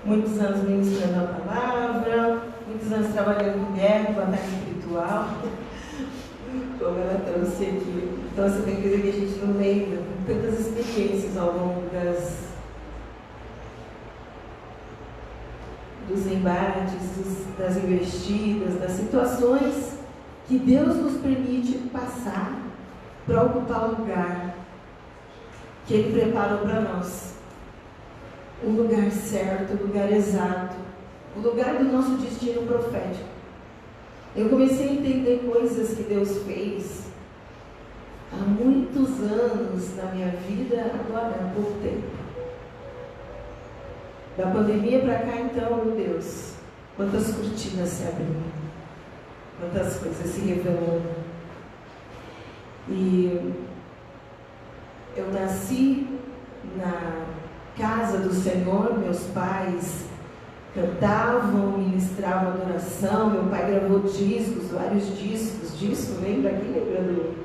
muitos anos ministrando a palavra, muitos anos trabalhando com guerra, com ataque espiritual, como ela trouxe aqui. Então, você tem que dizer que a gente não lembra tantas experiências ao longo dos embates, das investidas, das situações que Deus nos permite passar para ocupar o lugar que Ele preparou para nós. O lugar certo, o lugar exato, o lugar do nosso destino profético. Eu comecei a entender coisas que Deus fez há muitos anos na minha vida, agora há pouco tempo. Da pandemia para cá, então, meu Deus, quantas cortinas se abriram, quantas coisas se revelando. E eu nasci na casa do Senhor, meus pais cantavam, ministravam adoração, meu pai gravou discos, vários discos, lembra aqui? Lembra do...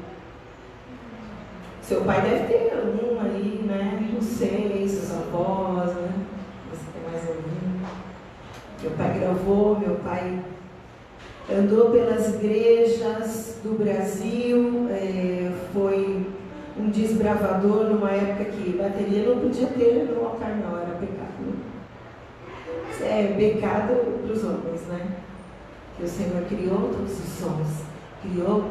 Seu pai deve ter um aí, né? Não sei, seus avós, né? Você tem mais algum? Meu pai gravou, meu pai andou pelas igrejas do Brasil, foi um desbravador numa época que bateria não podia ter no altar, não, era pecado. É pecado para os homens, né? Que o Senhor criou todos os sons, criou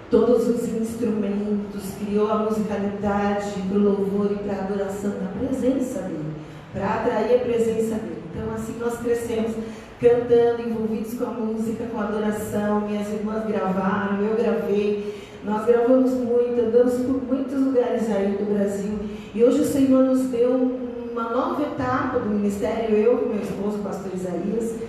todos os instrumentos, criou a musicalidade para o louvor e para a adoração da presença dele, para atrair a presença dele. Então, assim nós crescemos cantando, envolvidos com a música, com a adoração. Minhas irmãs gravaram, eu gravei, nós gravamos muito, andamos por muitos lugares aí do Brasil. E hoje o Senhor nos deu uma nova etapa do ministério, eu com meu esposo, o pastor Isaías,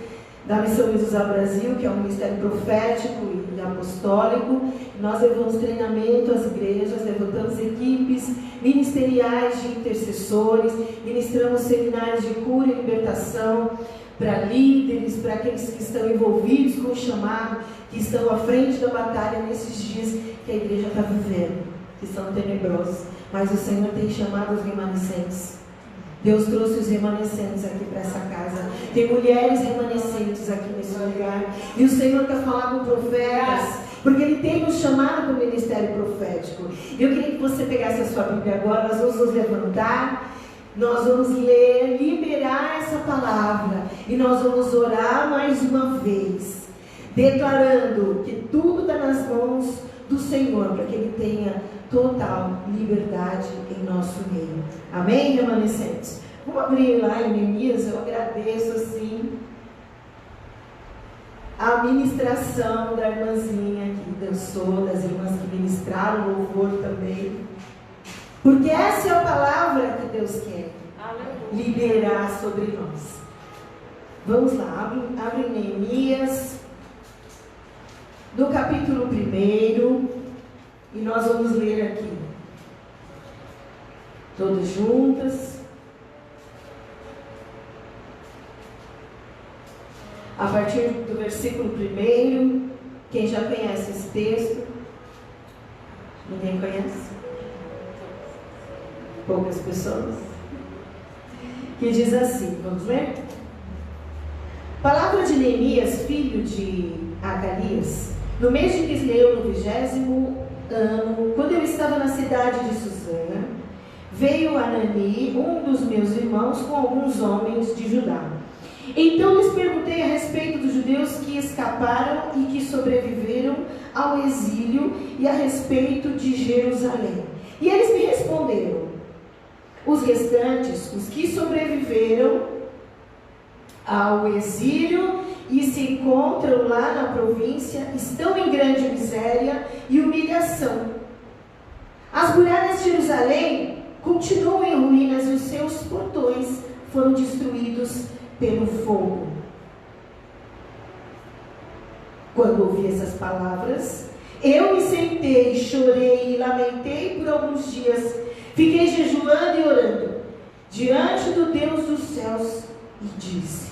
da Missão Jesus ao Brasil, que é um ministério profético e apostólico. Nós levamos treinamento às igrejas, levantamos equipes ministeriais de intercessores, ministramos seminários de cura e libertação para líderes, para aqueles que estão envolvidos com o chamado, que estão à frente da batalha nesses dias que a igreja está vivendo, que são tenebrosos. Mas o Senhor tem chamado os remanescentes. Deus trouxe os remanescentes aqui para essa casa. Tem mulheres remanescentes aqui nesse lugar. E o Senhor quer falar com profetas, porque Ele tem nos chamado para o ministério profético. Eu queria que você pegasse a sua Bíblia agora. Nós vamos nos levantar, nós vamos ler, liberar essa palavra. E nós vamos orar mais uma vez, declarando que tudo está nas mãos do Senhor, para que Ele tenha total liberdade em nosso meio. Amém, remanescentes? Vamos abrir lá em Neemias. Eu agradeço assim a ministração da irmãzinha que dançou, das irmãs que ministraram louvor também, porque essa é a palavra que Deus quer liberar sobre nós. Vamos lá, abre Neemias, do capítulo 1, e nós vamos ler aqui, todos juntas, a partir do versículo 1. Quem já conhece esse texto? Ninguém conhece? Poucas pessoas. Que diz assim, vamos ler? Palavra de Neemias, filho de Agalias, no mês de Quisleu, no 20º ano, quando eu estava na cidade de Susana, veio Anani, um dos meus irmãos, com alguns homens de Judá. Então lhes perguntei a respeito dos judeus que escaparam e que sobreviveram ao exílio e a respeito de Jerusalém. E eles me responderam: os restantes, os que sobreviveram ao exílio e se encontram lá na província, estão em grande miséria e humilhação. As muralhas de Jerusalém continuam em ruínas e os seus portões foram destruídos pelo fogo. Quando ouvi essas palavras, eu me sentei, chorei e lamentei por alguns dias. Fiquei jejuando e orando diante do Deus dos céus e disse: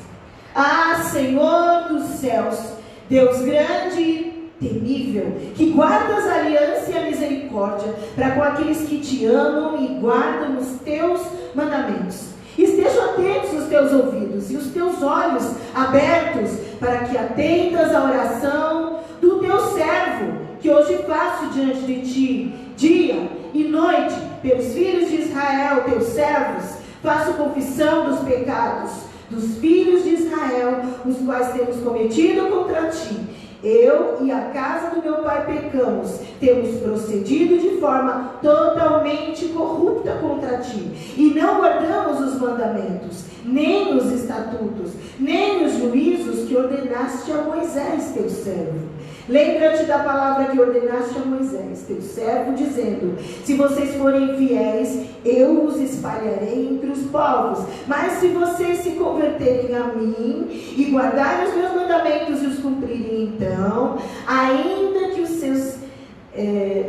ah, Senhor dos céus, Deus grande e temível, que guardas a aliança e a misericórdia para com aqueles que te amam e guardam os teus mandamentos. Estejam atentos os teus ouvidos e os teus olhos abertos, para que atendas à oração do teu servo, que hoje faço diante de ti, dia e noite, pelos filhos de Israel, teus servos. Faço confissão dos pecados dos filhos de Israel, os quais temos cometido contra ti. Eu e a casa do meu pai pecamos, temos procedido de forma totalmente corrupta contra ti, e não guardamos os mandamentos, nem os estatutos, nem os juízos que ordenaste a Moisés, teu servo. Lembra-te da palavra que ordenaste a Moisés, teu servo, dizendo: se vocês forem fiéis, eu os espalharei entre os povos. Mas se vocês se converterem a mim e guardarem os meus mandamentos e os cumprirem, então, ainda que os seus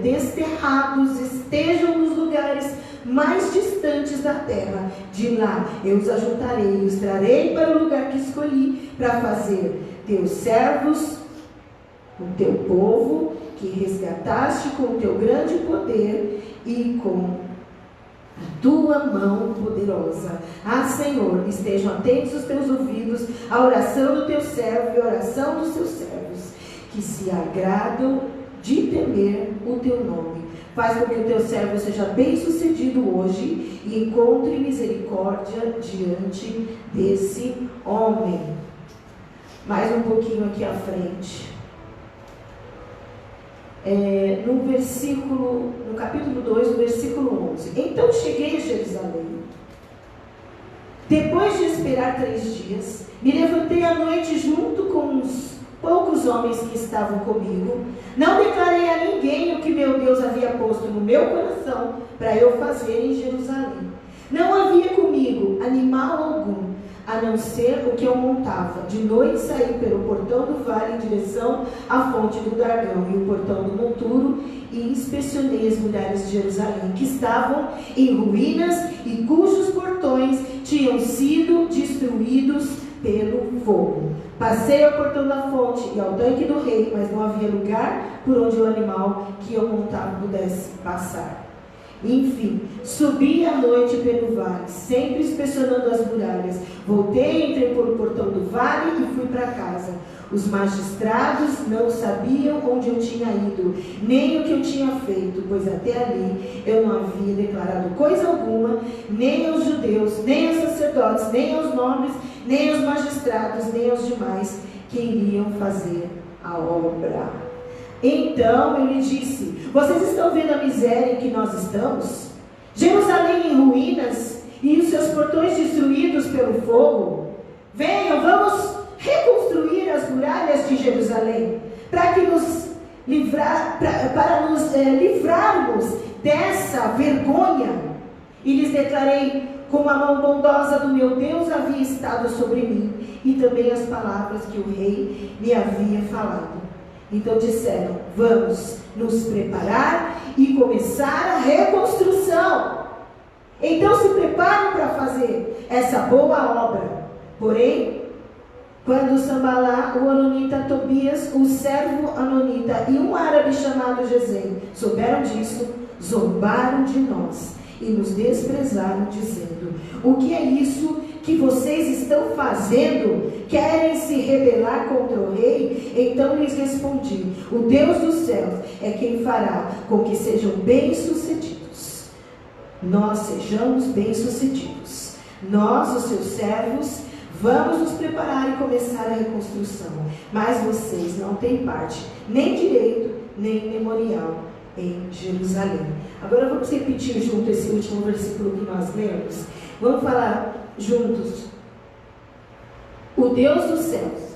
desterrados estejam nos lugares mais distantes da terra, de lá eu os ajuntarei e os trarei para o lugar que escolhi, para fazer teus servos, o teu povo, que resgataste com o teu grande poder e com a tua mão poderosa. Ah, Senhor, estejam atentos os teus ouvidos à oração do teu servo e à oração dos teus servos, que se agradam de temer o teu nome. Faz com que o teu servo seja bem sucedido hoje e encontre misericórdia diante desse homem. Mais um pouquinho aqui à frente. No capítulo 2, no versículo 11. Então cheguei a Jerusalém. Depois de esperar 3 dias, me levantei à noite junto com uns poucos homens que estavam comigo. Não declarei a ninguém o que meu Deus havia posto no meu coração para eu fazer em Jerusalém. Não havia comigo animal algum, a não ser o que eu montava. De noite saí pelo portão do vale em direção à fonte do Dragão e o portão do monturo, e inspecionei as muralhas de Jerusalém, que estavam em ruínas e cujos portões tinham sido destruídos pelo fogo. Passei ao portão da fonte e ao tanque do rei, mas não havia lugar por onde o animal que eu montava pudesse passar. Enfim, subi à noite pelo vale, sempre inspecionando as muralhas. Voltei, entrei pelo portão do vale e fui para casa. Os magistrados não sabiam onde eu tinha ido, nem o que eu tinha feito, pois até ali eu não havia declarado coisa alguma, nem aos judeus, nem aos sacerdotes, nem aos nobres, nem aos magistrados, nem aos demais que iriam fazer a obra. Então eu lhe disse: vocês estão vendo a miséria em que nós estamos? Jerusalém em ruínas e os seus portões destruídos pelo fogo. Venham, vamos reconstruir as muralhas de Jerusalém, para nos livrarmos dessa vergonha. E lhes declarei como a mão bondosa do meu Deus havia estado sobre mim, e também as palavras que o rei me havia falado. Então disseram: vamos nos preparar e começar a reconstrução. Então se preparem para fazer essa boa obra. Porém, quando Sambalá, o Anonita, Tobias, o servo Anonita e um árabe chamado Gesem souberam disso, zombaram de nós e nos desprezaram, dizendo: o que é isso que vocês estão fazendo? Querem se rebelar contra o rei? Então lhes respondi: o Deus dos céus é quem fará com que sejam bem-sucedidos. Nós sejamos bem-sucedidos. Nós, os seus servos, vamos nos preparar e começar a reconstrução. Mas vocês não têm parte, nem direito, nem memorial em Jerusalém. Agora vamos repetir junto esse último versículo que nós lemos. Vamos falar juntos. O Deus dos céus.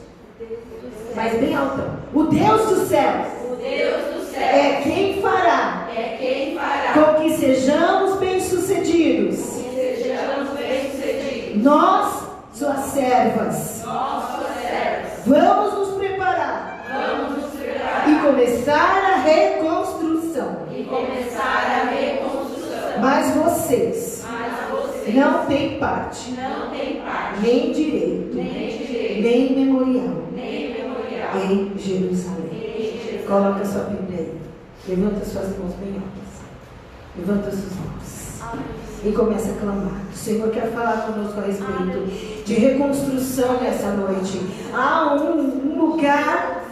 Mas bem alto. O Deus dos céus. O Deus dos céus. É quem fará. É quem fará. Com que sejamos bem-sucedidos. Que sejamos bem-sucedidos. Nós, suas servas. Nós, suas servas. Vamos nos preparar. Vamos nos preparar. E começar a reconstrução. E começar a reconstrução. Mas vocês não têm parte. Não tem parte. Nem direito. Nem memorial. Nem memorial. Em Jerusalém. Coloca sua Bíblia aí. Levanta suas mãos bem altas. Levanta suas mãos. e comece a clamar. O Senhor quer falar conosco a respeito de reconstrução nessa noite. Há um lugar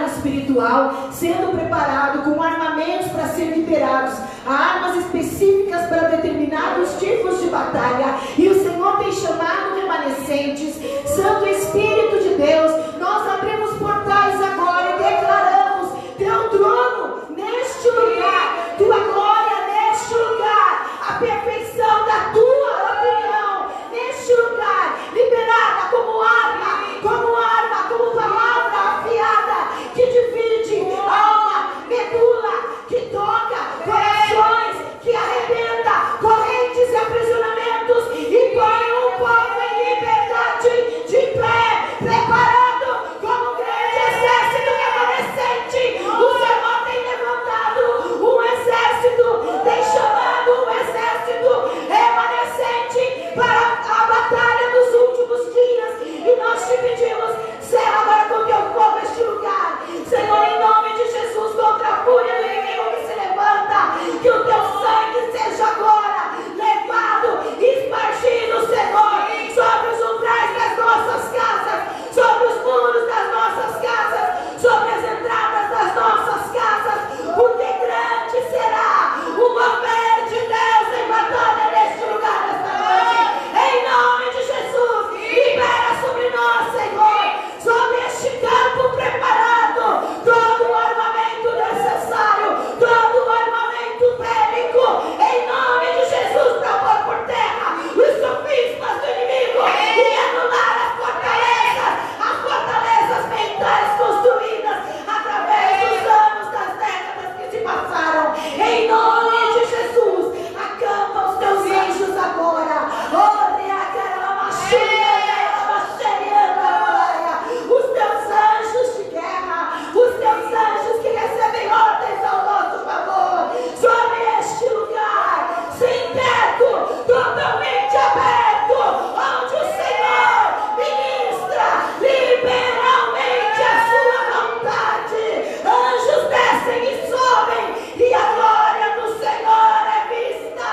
espiritual sendo preparado com armamentos para ser liberados. Há armas específicas para determinados tipos de batalha. E o Senhor tem chamado remanescentes. Santo Espírito de Deus, nós abrimos portais agora e declaramos teu trono neste lugar, tua glória neste lugar, a perfeição da tua opinião neste lugar, liberada como arma, como palavra afiada, que divide alma, medula, que toca corações, que arrebenta correntes e aprisionamentos e põe um povo em liberdade de pé, preparado como um grande exército remanescente. O Senhor tem levantado um exército, tem chamado um exército remanescente para a batalha dos últimos dias. E nós te pedimos, serra agora com teu povo este lugar, Senhor, em nome de Jesus, contra a fúria do inimigo que se levanta, que o teu sangue seja agora levado, espargido, Senhor, sobre os umbrais das nossas casas, sobre os muros das nossas casas, sobre as entradas das nossas casas, porque grande será o mover de Deus em batalha neste lugar nesta noite. Em nome de Jesus, libera sobre nós, Senhor, sobre este campo preparado, todo o armamento necessário, todo o armamento bélico, em nome de Jesus, para pôr por terra os sofismas do inimigo e anular as fortalezas mentais construídas através dos anos, das décadas que se passaram. Em nome de Jesus, acampa os teus anjos agora. Os teus anjos de guerra, os teus anjos que recebem ordens ao nosso favor, sobre este lugar, sem teto, totalmente aberto, onde o Senhor ministra liberalmente a sua vontade. Anjos descem e sobem, e a glória do Senhor é vista.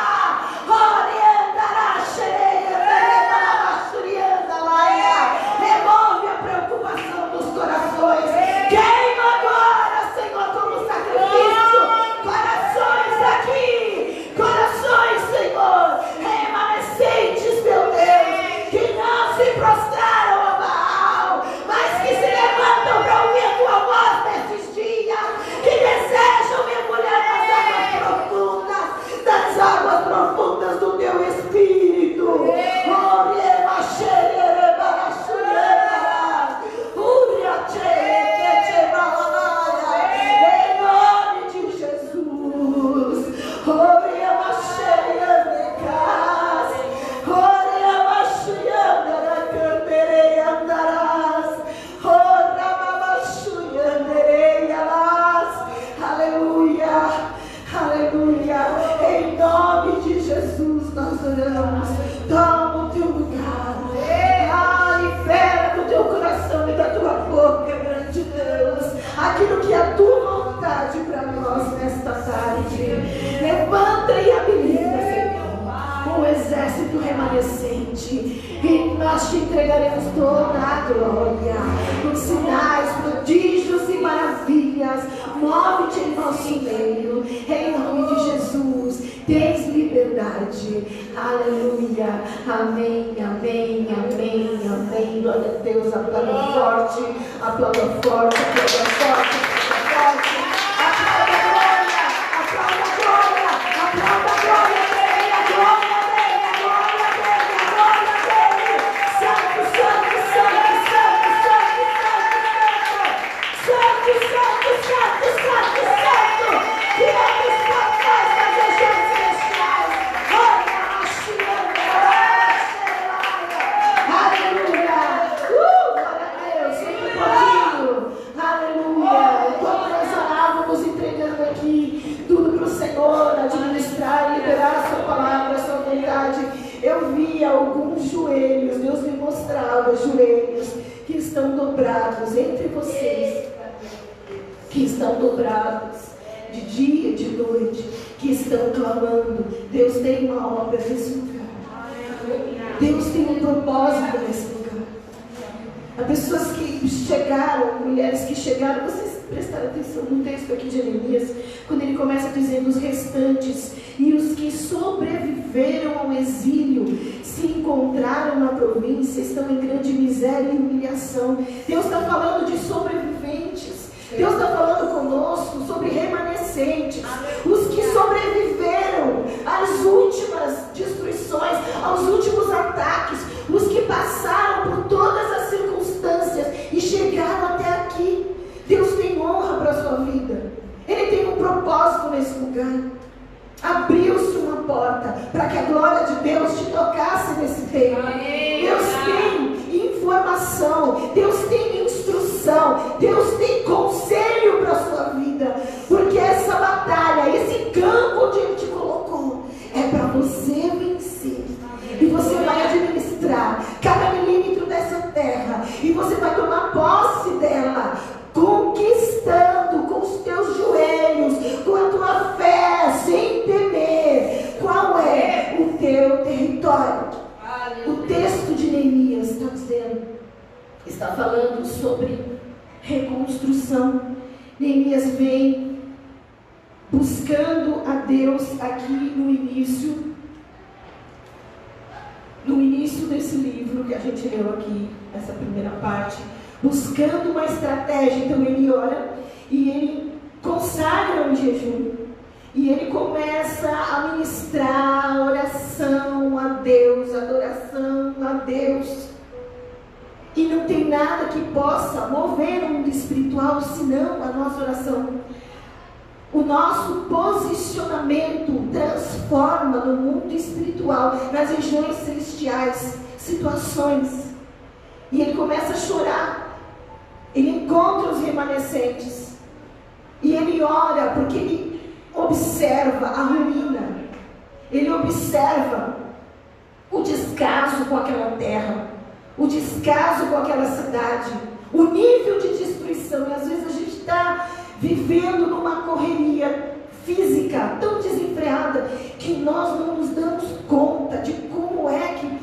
Remove a preocupação dos corações. Queima agora, Senhor, como sacrifício. Corações aqui, corações, Senhor, remanescentes, meu Deus, que não se prostraram a Baal, mas que se levantam para ouvir a tua voz nesses dias, que desejam mergulhar nas águas profundas do teu Espírito. Em nome de Jesus. Aleluia, aleluia. Em nome de Jesus nós oramos. Toma o teu lugar. Libera do teu coração e da tua boca, grande Deus, aquilo que é a tua vontade para nós nesta tarde. Levanta e habilita, Senhor, um exército remanescente, e nós te entregaremos toda a glória, os sinais, prodígios e maravilhas. Move-te em nosso meio, em nome de Jesus. Tens liberdade. Aleluia. Amém, amém, amém, amém. Glória a Deus. Aplauda forte, aplauda forte, aplauda forte, aplauda forte. Aplauda a glória, aplauda a glória, aplauda a glória dele, a glória dele, a glória dele, a glória dele. Santo, santo, santo, santo, santo, santo, santo, santo, santo, santo, santo. Que é dos portais das regiões celestiais. Aleluia. Glória a Deus, sempre podinho. Aleluia. Enquanto nós orávamos, entregando aqui tudo para o Senhor, administrar, liberar a sua palavra, a sua vontade, eu via alguns joelhos. Deus me mostrava joelhos que estão dobrados entre vocês, que estão dobrados de dia e de noite, que estão clamando. Deus tem uma obra nesse lugar. Deus tem um propósito nesse lugar. Há pessoas que chegaram, mulheres que chegaram, vocês prestaram atenção no texto aqui de Jeremias, quando ele começa dizendo: os restantes e os que sobreviveram ao exílio se encontraram na província, estão em grande miséria e humilhação. Deus está falando de sobreviventes. Deus está falando conosco sobre remanescentes, os que sobreviveram às últimas destruições, aos últimos ataques, os que passaram por todas as circunstâncias e chegaram até aqui. Deus tem honra para a sua vida. Ele tem um propósito nesse lugar. Abriu-se uma porta para que a glória de Deus te tocasse nesse tempo. Deus tem informação, Deus tem instrução, Deus tem conselho para a sua vida, porque essa batalha, esse campo onde Ele te colocou, é para você vencer. E você vai administrar cada milímetro dessa terra, e você vai tomar posse dela, conquistando com os teus joelhos, com a tua fé, sem temer. Qual é o teu território? O texto de Neemias está dizendo, está falando sobre reconstrução. Neemias vem buscando a Deus aqui no início desse livro que a gente leu aqui, essa primeira parte, buscando uma estratégia. Então ele ora e ele consagra um jejum, e ele começa a ministrar oração a Deus, adoração a Deus. E não tem nada que possa mover o mundo espiritual senão a nossa oração. O nosso posicionamento transforma no mundo espiritual, nas regiões celestiais, situações. E ele começa a chorar. Ele encontra os remanescentes. E ele ora, porque ele observa a ruína. Ele observa o descaso com aquela terra, o descaso com aquela cidade, o nível de destruição. E às vezes a gente está vivendo numa correria física tão desenfreada que nós não nos damos conta de como é que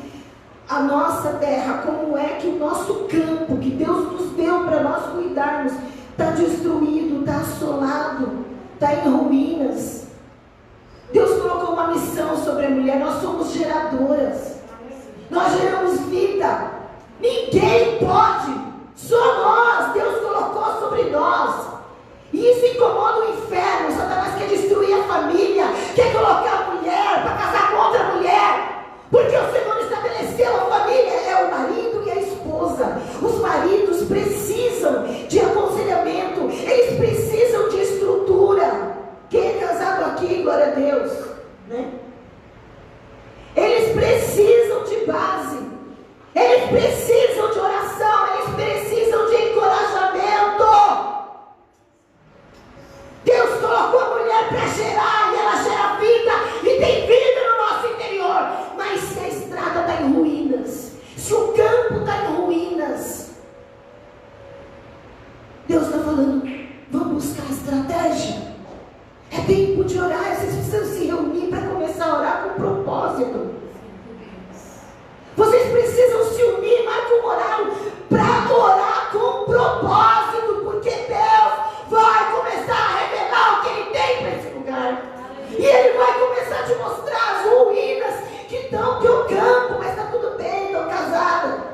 a nossa terra, como é que o nosso campo, que Deus nos deu para nós cuidarmos, está destruído, está assolado, está em ruínas. Deus colocou uma missão sobre a mulher. Nós somos geradoras, nós geramos vida. Ninguém pode, só nós. Deus colocou sobre nós. E isso incomoda o inferno. Satanás quer destruir a família, quer colocar a mulher para casar com outra mulher, porque o Senhor estabeleceu a família, é o marido e a esposa. Os maridos precisam de aconselhamento, eles precisam de estrutura. Quem é casado aqui, glória a Deus, né? Eles precisam de base, eles precisam de oração, eles precisam de encorajamento. Deus colocou a mulher para gerar, e ela gera vida, e tem vida no nosso interior. Mas se a estrada está em ruínas, se o campo está em ruínas, Deus está falando: vamos buscar estratégia. É tempo de orar. Vocês precisam se reunir para começar a orar com propósito. Vocês precisam se unir, marca um horário para orar com propósito, porque Deus vai começar a revelar o que Ele tem para esse lugar. E Ele vai começar a te mostrar as ruínas que estão no teu campo. Mas está tudo bem, estou casada.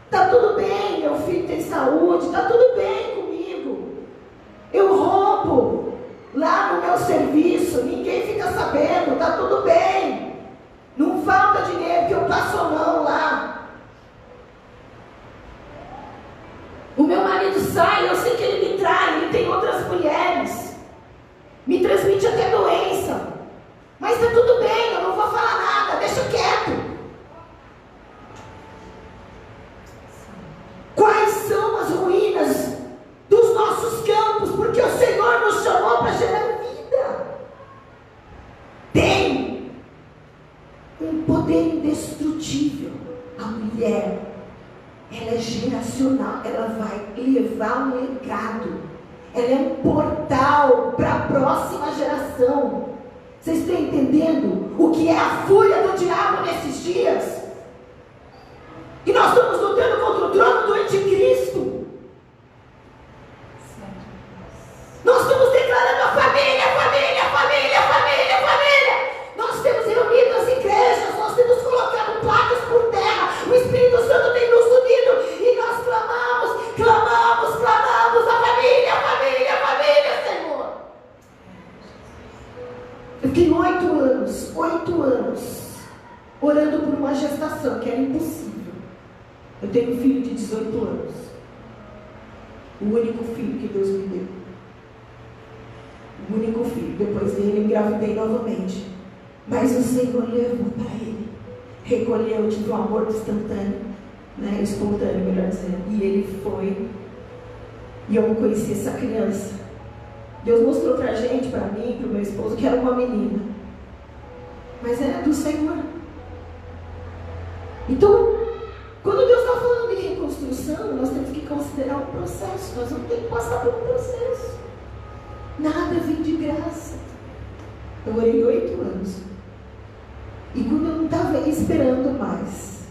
Está tudo bem, meu filho tem saúde. Está tudo bem comigo. Eu roubo lá no meu serviço, ninguém fica sabendo. Está tudo bem. Não falta dinheiro que eu passo a mão lá. O meu marido sai, eu sei que ele me trai, ele tem outras mulheres, me transmite até doença, mas está tudo bem, eu não vou falar nada, deixa quieto. Quais são as ruínas dos nossos campos? Porque o Senhor nos chamou para gerar vida. Tem um poder indestrutível. A mulher, ela é geracional, ela vai levar um legado, ela é um portal para a próxima geração. Vocês estão entendendo o que é a fúria do diabo nesses dias? E nós estamos lutando contra o trono do anticristo. Nós estamos declarando a família, família, família, família, família. Nós temos reunido as igrejas, nós temos colocado placas por terra. O Espírito Santo tem nos unido e nós clamamos, clamamos, clamamos a família, família, família, Senhor. Eu fiquei 8 anos, orando por uma gestação que era impossível. Eu tenho um filho de 18 anos. O único filho que Deus me deu. O único filho. Depois dele eu engravidei novamente. Mas o Senhor levou para ele. Recolheu, tive um aborto instantâneo. Né? Espontâneo, melhor dizendo. E ele foi. E eu não conheci essa criança. Deus mostrou para a gente, para mim, para o meu esposo, que era uma menina. Mas era do Senhor. Então, quando Deus está falando de reconstrução, nós temos que considerar um processo. Nós vamos ter que passar por um processo. Nada vem de graça. Eu orei 8 anos. E quando eu não estava esperando mais,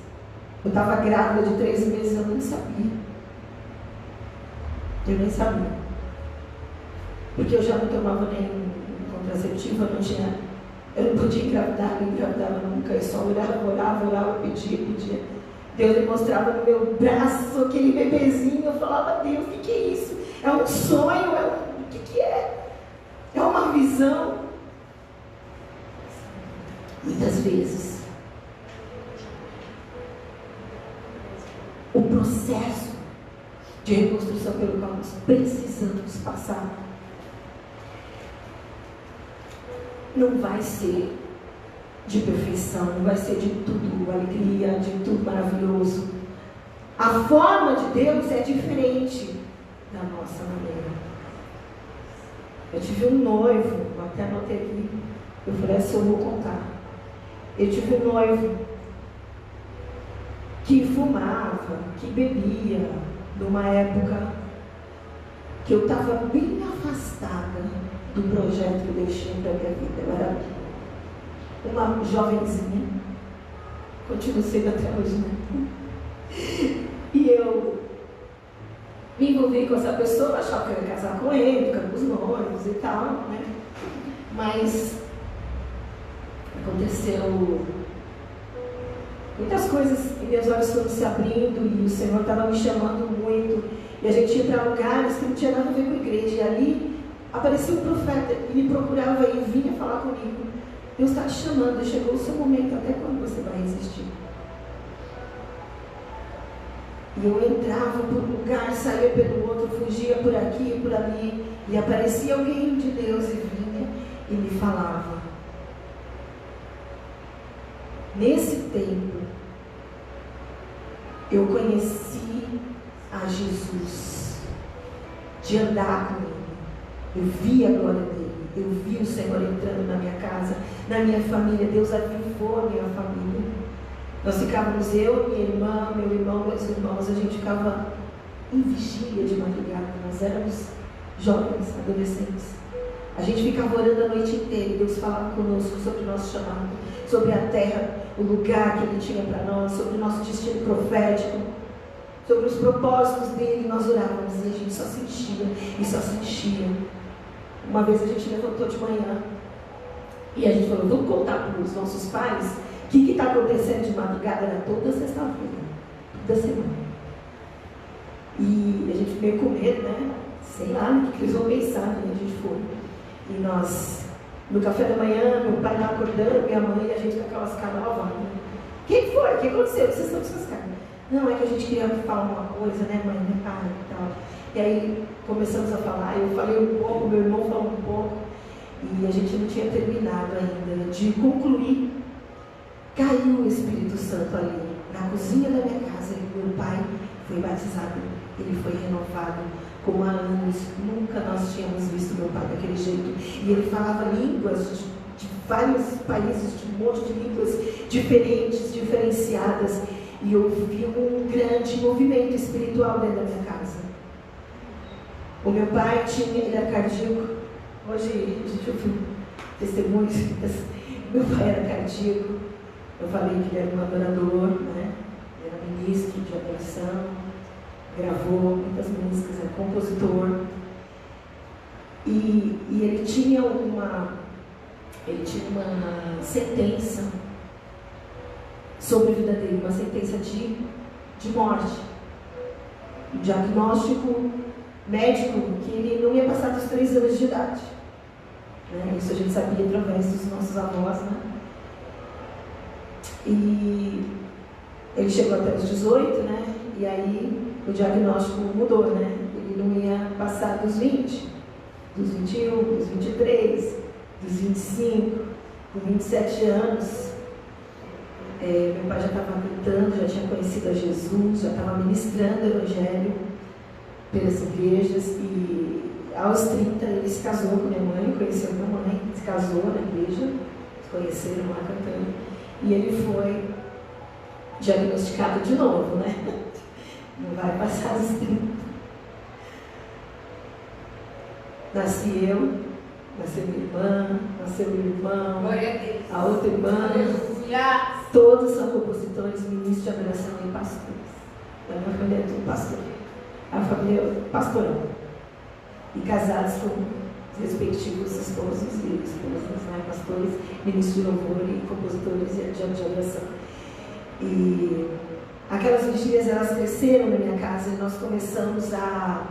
eu estava grávida de 3 meses, eu nem sabia. Eu nem sabia. Porque eu já não tomava nenhum contraceptivo, eu não podia engravidar, não engravidava nunca. Eu só orava, pedia. Deus me mostrava no meu braço aquele bebezinho. Eu falava, Deus, o que é isso? É um sonho? O que é? É uma visão? Muitas vezes o processo de reconstrução pelo qual nós precisamos passar não vai ser de perfeição, não vai ser de tudo alegria, de tudo maravilhoso. A forma de Deus é diferente da nossa maneira. Eu tive um noivo, até anotei aqui, eu falei assim, eu vou contar. Eu tive um noivo que fumava, que bebia, numa época que eu estava bem afastada do projeto que Deus tinha para a minha vida. Eu era uma jovenzinha, continuo sendo até hoje, né? E eu me envolvi com essa pessoa, achava que eu ia casar com ele, ficamos noivos e tal, né? Mas aconteceu muitas coisas e meus olhos foram se abrindo e o Senhor estava me chamando muito. E a gente ia para lugares que não tinha nada a ver com a igreja. E ali aparecia um profeta e me procurava e vinha falar comigo. Deus está te chamando, chegou o seu momento, até quando você vai resistir? E eu entrava por um lugar, saía pelo outro, fugia por aqui e por ali, e aparecia alguém de Deus e vinha e me falava. Nesse tempo, eu conheci a Jesus, de andar com Ele. Eu vi a glória dele, eu vi o Senhor entrando na minha casa, na minha família. Deus avivou a minha família. Nós ficávamos, eu, minha irmã, meu irmão, meus irmãos, a gente ficava em vigília de madrugada. Nós éramos jovens, adolescentes. A gente ficava orando a noite inteira e Deus falava conosco sobre o nosso chamado, sobre a terra, o lugar que Ele tinha para nós, sobre o nosso destino profético, sobre os propósitos dele. Nós orávamos e a gente só se enchia e só se enchia. Uma vez a gente levantou de manhã e a gente falou, vamos contar para os nossos pais o que está acontecendo de madrugada. Era toda sexta-feira, toda semana. E a gente meio com medo, né? Sei lá o que eles vão pensar, né? A gente foi. E nós, no café da manhã, meu pai lá acordando, minha mãe, e a gente com aquelas caras lavadas. O que foi? O que aconteceu? Vocês estão com essas caras? Não, é que a gente queria falar uma coisa, né, mãe, né, pai e tal. E aí começamos a falar, eu falei um pouco, meu irmão falou um pouco, e a gente não tinha terminado ainda de concluir. Caiu o Espírito Santo ali, na cozinha da minha casa, e meu pai foi batizado, ele foi renovado, como há anos, nunca nós tínhamos visto meu pai daquele jeito. E ele falava línguas de vários países, de um monte de línguas diferentes, diferenciadas. E eu vi um grande movimento espiritual dentro da minha casa. O meu pai ele era cardíaco. Hoje, gente, eu fui testemunhos. Meu pai era cardíaco, eu falei que ele era um adorador, né? Ele era ministro de adoração, gravou muitas músicas, era compositor. E ele tinha uma sentença sobre a vida dele, uma sentença de morte. Um diagnóstico médico que ele não ia passar dos 3 anos de idade. Né? Isso a gente sabia através dos nossos avós, né? E ele chegou até os 18, né? E aí o diagnóstico mudou, né? Ele não ia passar dos 20, dos 21, dos 23, dos 25, dos 27 anos. Meu pai já estava cantando, já tinha conhecido a Jesus, já estava ministrando o Evangelho pelas igrejas, e aos 30 ele se casou com minha mãe, conheceu minha mãe, se casou na igreja, se conheceram lá cantando, e ele foi diagnosticado de novo, né? Não vai passar dos 30. Nasci eu, nasceu minha irmã, nasceu meu irmão, a outra irmã. Todos são compositores, ministros de adoração e pastores. A minha família é tudo pastor. A família é pastorão. E casados com os respectivos esposos e esposas, né? Pastores, ministros de louvor e compositores de adoração. E aquelas vigílias, elas cresceram na minha casa e nós começamos a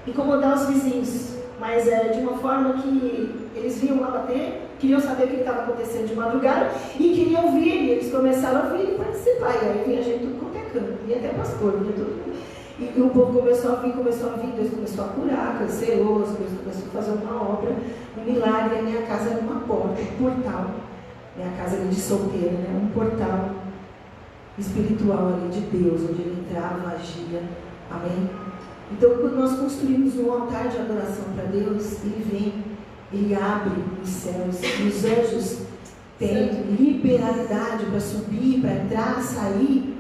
incomodar os vizinhos. Mas de uma forma que eles vinham lá bater, queriam saber o que estava acontecendo de madrugada e queriam ouvir, e eles começaram a ouvir e participar. E aí vinha gente tudo quanto é canto, vinha até pastor, vinha todo mundo. E o povo começou a vir, Deus começou a curar, cancelou, Deus começou a fazer uma obra, um milagre. A minha casa era uma porta, um portal. Minha casa era de solteira, né? Um portal espiritual ali de Deus, onde ele entrava, agia. Amém? Então, quando nós construímos um altar de adoração para Deus, ele vem, ele abre os céus, e os anjos têm liberalidade para subir, para entrar, sair,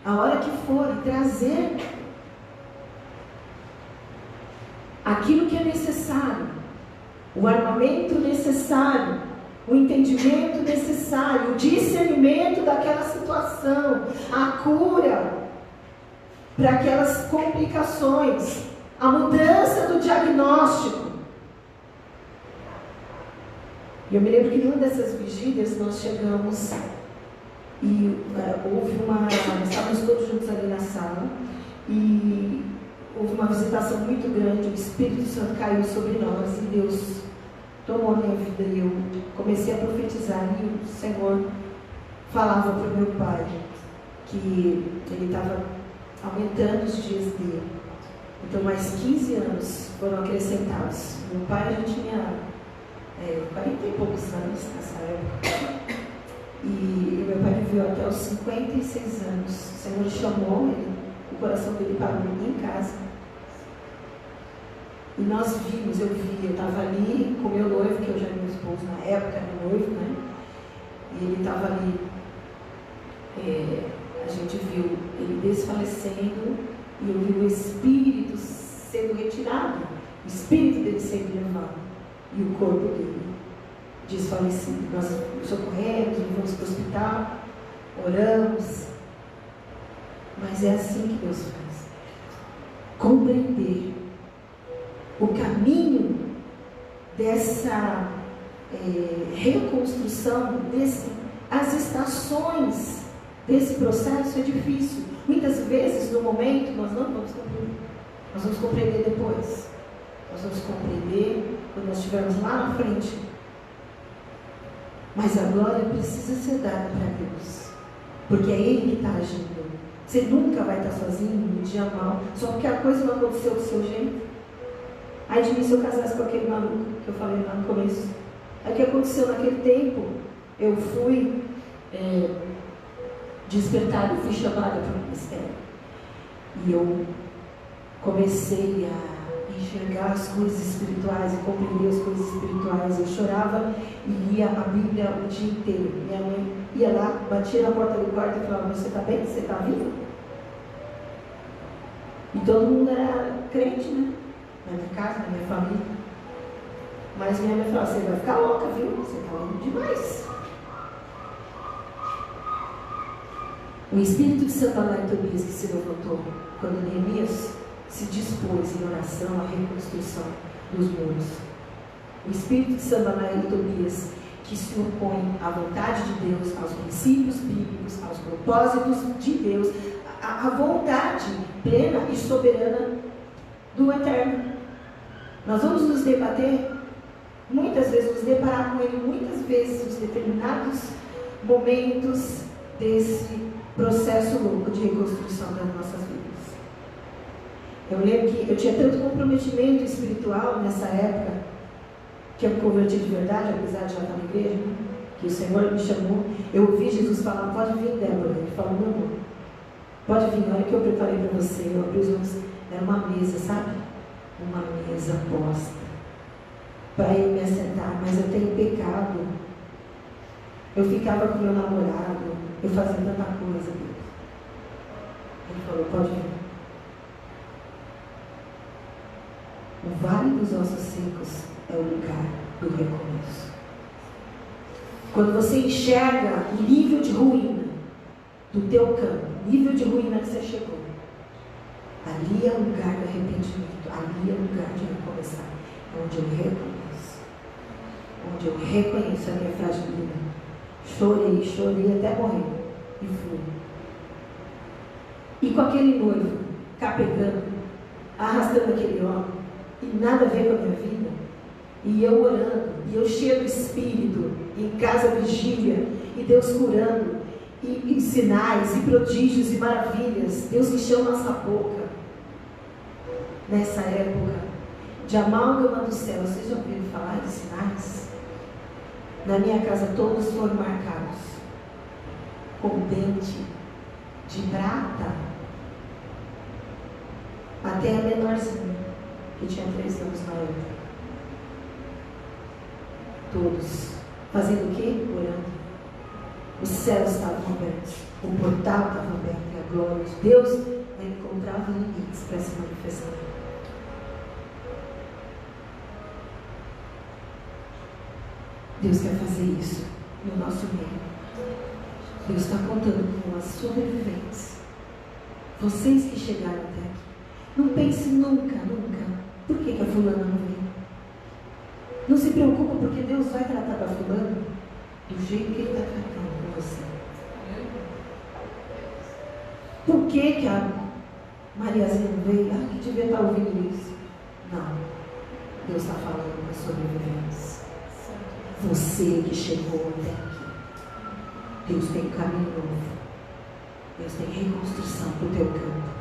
a hora que for, e trazer aquilo que é necessário, o armamento necessário, o entendimento necessário, o discernimento daquela situação, a cura para aquelas complicações, a mudança do diagnóstico. E eu me lembro que numa dessas vigílias nós chegamos e nós estávamos todos juntos ali na sala, e houve uma visitação muito grande, o Espírito Santo caiu sobre nós e Deus tomou a minha vida, e eu comecei a profetizar, e o Senhor falava para o meu pai que ele estava aumentando os dias dele. Então mais 15 anos foram acrescentados. Meu pai já tinha 40 e poucos anos nessa época, e meu pai viveu até os 56 anos. O Senhor chamou ele, o coração dele parou em casa, e nós vimos, eu estava ali com meu noivo, que eu já era meu esposo na época, meu noivo, né? E ele estava ali, a gente viu ele desfalecendo, e eu vi o espírito sendo retirado, o espírito dele sendo levado, e o corpo dele desfalecido. Nós socorremos, levamos para o hospital, oramos, mas é assim que Deus faz. Compreender o caminho dessa reconstrução, as estações desse processo é difícil. Muitas vezes, no momento, nós não vamos compreender. Nós vamos compreender depois. Nós vamos compreender quando nós estivermos lá na frente. Mas a glória precisa ser dada para Deus, porque é Ele que está agindo. Você nunca vai estar sozinho no dia mal, só porque a coisa não aconteceu do seu jeito. Aí de mim, se eu casasse com aquele maluco que eu falei lá no começo. Aí o que aconteceu naquele tempo? Eu fui despertada, fui chamada para o ministério. E eu comecei a enxergar as coisas espirituais e compreender as coisas espirituais. Eu chorava e lia a Bíblia o dia inteiro. Minha mãe ia lá, batia na porta do quarto e falava: você está bem? Você está vivo? E todo mundo era crente, né? Na minha casa, na minha família. Mas minha mãe falava, você vai ficar louca, viu? Você está indo demais. O Espírito de Sanbalá e Tobias que se levantou quando Neemias se dispôs em oração à reconstrução dos muros. O Espírito de Sanbalá e Tobias que se opõe à vontade de Deus, aos princípios bíblicos, aos propósitos de Deus, à vontade plena e soberana do Eterno. Nós vamos nos debater, muitas vezes, nos deparar com ele, muitas vezes, nos determinados momentos desse processo louco de reconstrução das nossas vidas. Eu lembro que eu tinha tanto comprometimento espiritual nessa época, que eu me converti de verdade, apesar de já estar na igreja, que o Senhor me chamou. Eu ouvi Jesus falar, pode vir, Débora. Ele falou, meu amor, pode vir, olha que eu preparei para você. Eu abri os olhos, era uma mesa, sabe? Uma mesa posta para eu me assentar, mas eu tenho pecado. Eu ficava com meu namorado, eu fazia tanta coisa. Ele falou, pode vir. O Vale dos Ossos Secos é o lugar do recomeço. Quando você enxerga o nível de ruína do teu campo, o nível de ruína que você chegou, ali é o lugar do arrependimento, ali é o lugar de recomeçar, onde eu recomeço, onde eu reconheço a minha fragilidade. Chorei até morrer e fui. E com aquele noivo capegando, arrastando aquele homem, e nada a ver com a minha vida, e eu orando, e eu cheio do Espírito, em casa vigília, e Deus curando, e sinais, e prodígios, e maravilhas, Deus encheu nossa boca. Nessa época de amálgama do céu, vocês já ouviram falar de sinais? Na minha casa todos foram marcados com dente de prata, até a menorzinha, que tinha 3 anos na época. Todos fazendo o quê? Orando. Os céus estavam abertos, o portal estava aberto, e a glória de Deus não encontrava limites para se manifestar. Deus quer fazer isso no nosso meio. Deus está contando com as sobreviventes. Vocês que chegaram até aqui. Não pense nunca. Por que a fulana não veio? Não se preocupa, porque Deus vai tratar a fulana do jeito que Ele está tratando com você. Por que a Mariazinha não veio? Que devia estar ouvindo isso. Não. Deus está falando com as sobreviventes. Você que chegou até aqui. Deus tem caminho novo. Deus tem reconstrução para o teu campo.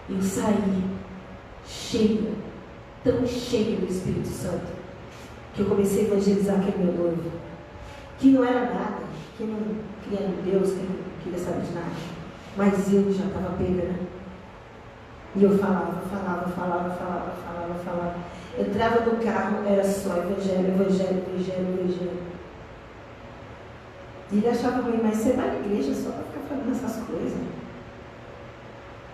E eu saí cheia, tão cheia do Espírito Santo, que eu comecei a evangelizar aquele meu noivo, que não era nada, que não queria Deus, que não queria saber de nada, mas eu já estava pegando. E eu falava. Entrava no carro, era só evangelho. E ele achava ruim, mas você vai na igreja só para ficar falando essas coisas.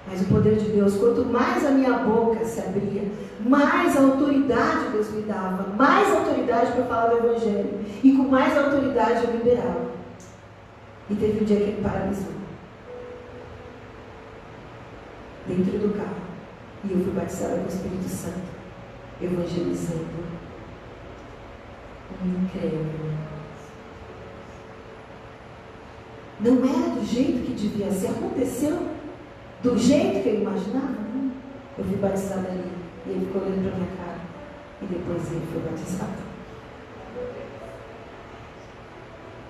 Mas o poder de Deus, quanto mais a minha boca se abria, mais autoridade Deus me dava, mais autoridade para falar do Evangelho. E com mais autoridade eu liberava. E teve um dia que ele paralisou. Dentro do carro. E eu fui batizada com o Espírito Santo, evangelizando. Incrível. Não era do jeito que devia ser. Aconteceu do jeito que eu imaginava. Não. Eu fui batizada ali. E ele ficou olhando para minha cara. E depois ele foi batizado.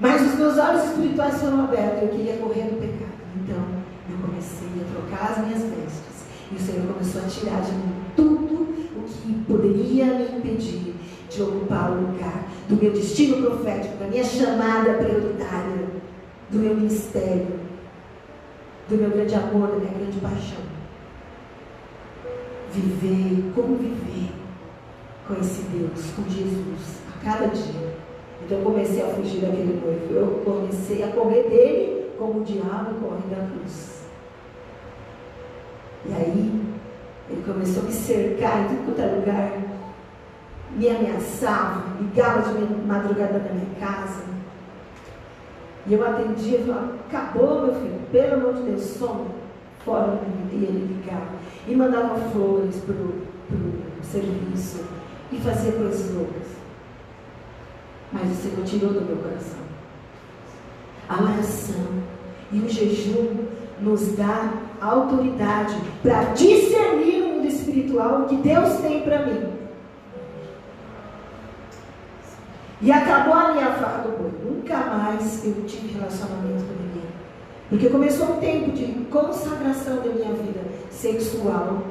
Mas os meus olhos espirituais foram abertos. Eu queria correr do pecado. Então, eu comecei a trocar as minhas vestes. E o Senhor começou a tirar de mim tudo o que poderia me impedir de ocupar o lugar do meu destino profético, da minha chamada prioritária, do meu ministério, do meu grande amor, da minha grande paixão. Conviver com esse Deus, com Jesus, a cada dia. Então eu comecei a fugir daquele noivo. Eu comecei a correr dele como o diabo corre da cruz. E aí, Ele começou a me cercar em tudo quanto é lugar, me ameaçava, ligava de madrugada na minha casa. E eu atendia e falava: acabou, meu filho, pelo amor de Deus, some fora da minha vida. E ele ligava e mandava flores para o serviço e fazia coisas loucas. Mas o Senhor tirou do meu coração. A oração e o jejum nos dá autoridade para discernir no mundo espiritual o que Deus tem para mim. E acabou a minha farra do boi. Nunca mais eu tive relacionamento com ninguém. Porque começou um tempo de consagração da minha vida sexual,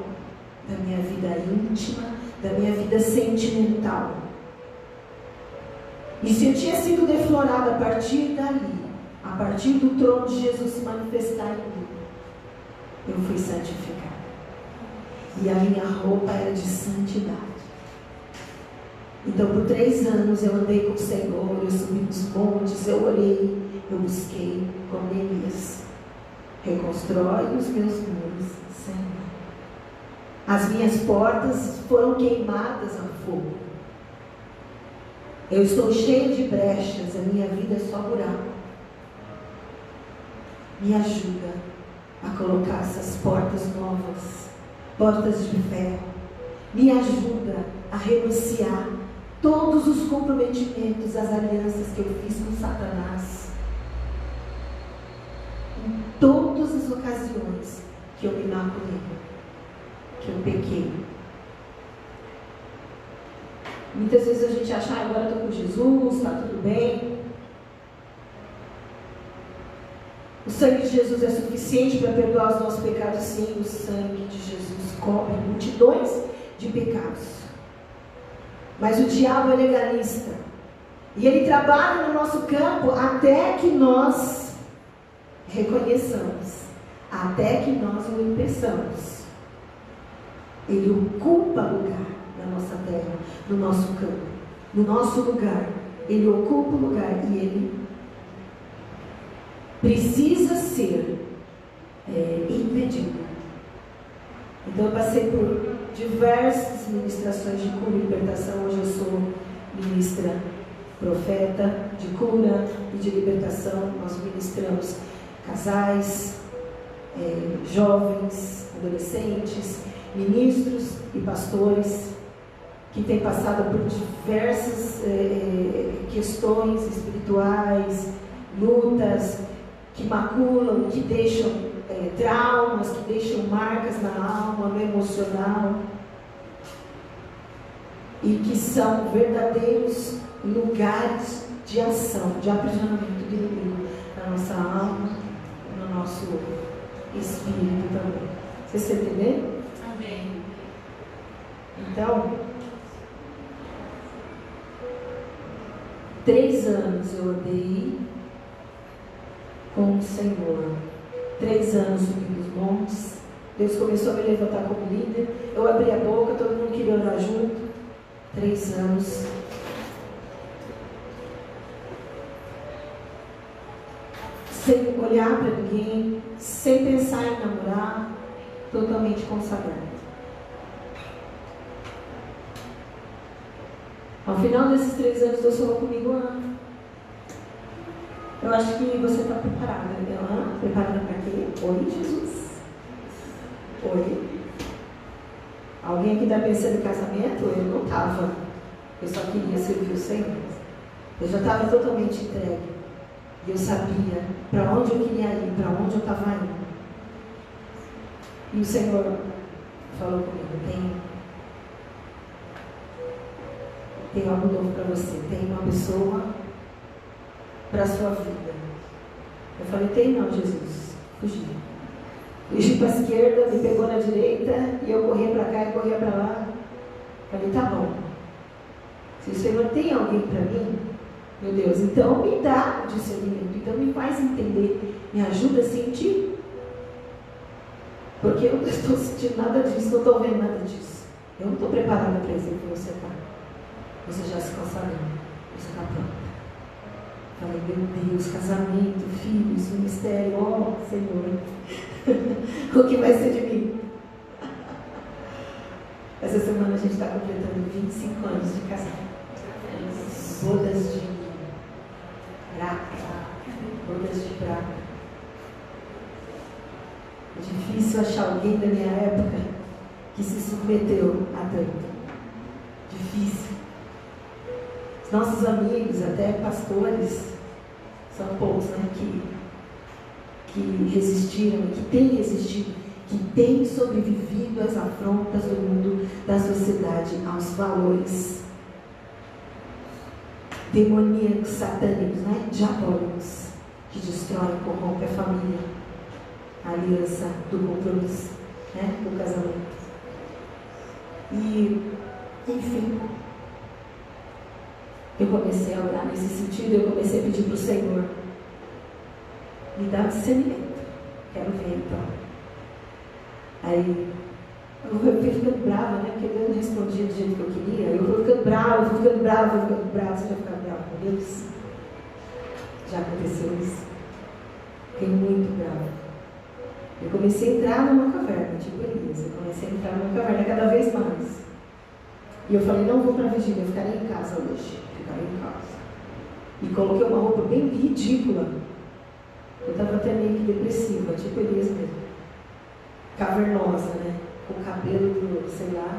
da minha vida íntima, da minha vida sentimental. E se eu tinha sido deflorada a partir dali, a partir do trono de Jesus se manifestar em mim, eu fui santificada. E a minha roupa era de santidade. Então, por 3 anos eu andei com o Senhor, eu subi nos montes, eu orei, eu busquei com Neemias. Reconstrói os meus muros, Senhor. As minhas portas foram queimadas a fogo. Eu estou cheio de brechas, a minha vida é só buraco. Me ajuda a colocar essas portas novas, portas de ferro. Me ajuda a renunciar todos os comprometimentos, as alianças que eu fiz com Satanás. Em todas as ocasiões que eu me maculei, que eu pequei. Muitas vezes a gente acha: agora estou com Jesus, está tudo bem. O sangue de Jesus é suficiente para perdoar os nossos pecados? Sim, o sangue de Jesus cobre multidões de pecados. Mas o diabo é legalista. E ele trabalha no nosso campo até que nós reconheçamos, até que nós o impeçamos. Ele ocupa lugar na nossa terra, no nosso campo, no nosso lugar. Ele ocupa o lugar e ele precisa ser impedido. Então eu passei por diversas ministrações de cura e libertação. Hoje eu sou ministra profeta de cura e de libertação. Nós ministramos casais, jovens, adolescentes, ministros e pastores que têm passado por diversas questões espirituais, lutas que maculam, que deixam traumas, que deixam marcas na alma, no emocional, e que são verdadeiros lugares de ação, de aprisionamento do inimigo na nossa alma, no nosso espírito também. Vocês estão entendendo? Amém. Então, 3 anos eu andei com o Senhor. 3 anos subindo os montes. Deus começou a me levantar como líder. Eu abri a boca, todo mundo queria orar junto. 3 anos. Sem olhar para ninguém, sem pensar em namorar, totalmente consagrado. Ao final desses 3 anos, Deus falou comigo: eu acho que você está preparada. Eu, preparada para quê? Oi, Jesus. Oi. Alguém aqui está pensando em casamento? Eu não estava. Eu só queria servir o Senhor. Eu já estava totalmente entregue. E eu sabia para onde eu queria ir, para onde eu estava indo. E o Senhor falou comigo: tem algo novo para você. Tem uma pessoa para a sua vida. Eu falei: tem não, Jesus. Fugi para a esquerda, me pegou na direita, e eu corria para cá e corria para lá. Falei: tá bom. Se o Senhor tem alguém para mim, meu Deus, então me dá o discernimento, então me faz entender, me ajuda a sentir. Porque eu não estou sentindo nada disso, não estou vendo nada disso. Eu não estou preparada para isso que você está. Você já se consagrou, você está pronta. Falei: meu Deus, casamento, filhos, ministério, Senhor, o que vai ser de mim? Essa semana a gente está completando 25 anos de casado. Bodas de prata. Bodas de prata. É difícil achar alguém da minha época que se submeteu a tanto. Difícil. Os nossos amigos, até pastores, são poucos, né, que resistiram, que têm resistido, que têm sobrevivido às afrontas do mundo, da sociedade, aos valores demoníacos, satânicos, né, diabólicos, que destroem, corrompem a família, a aliança do compromisso, né, do casamento. E, enfim, eu comecei a orar nesse sentido, eu comecei a pedir para o Senhor, me dá discernimento, quero ver então. Aí, eu fui ficando brava, né, porque Deus não respondia do jeito que eu queria, eu fui ficando brava, você já fica bravo com Deus? Já aconteceu isso? Fiquei muito brava. Eu comecei a entrar numa caverna, tipo Elias, eu comecei a entrar numa caverna cada vez mais. E eu falei, não vou para a vigília, eu ficarei em casa hoje. Ficarei em casa. E coloquei uma roupa bem ridícula. Eu estava até meio que depressiva, tipo Elias mesmo. Cavernosa, né? Com o cabelo do, sei lá,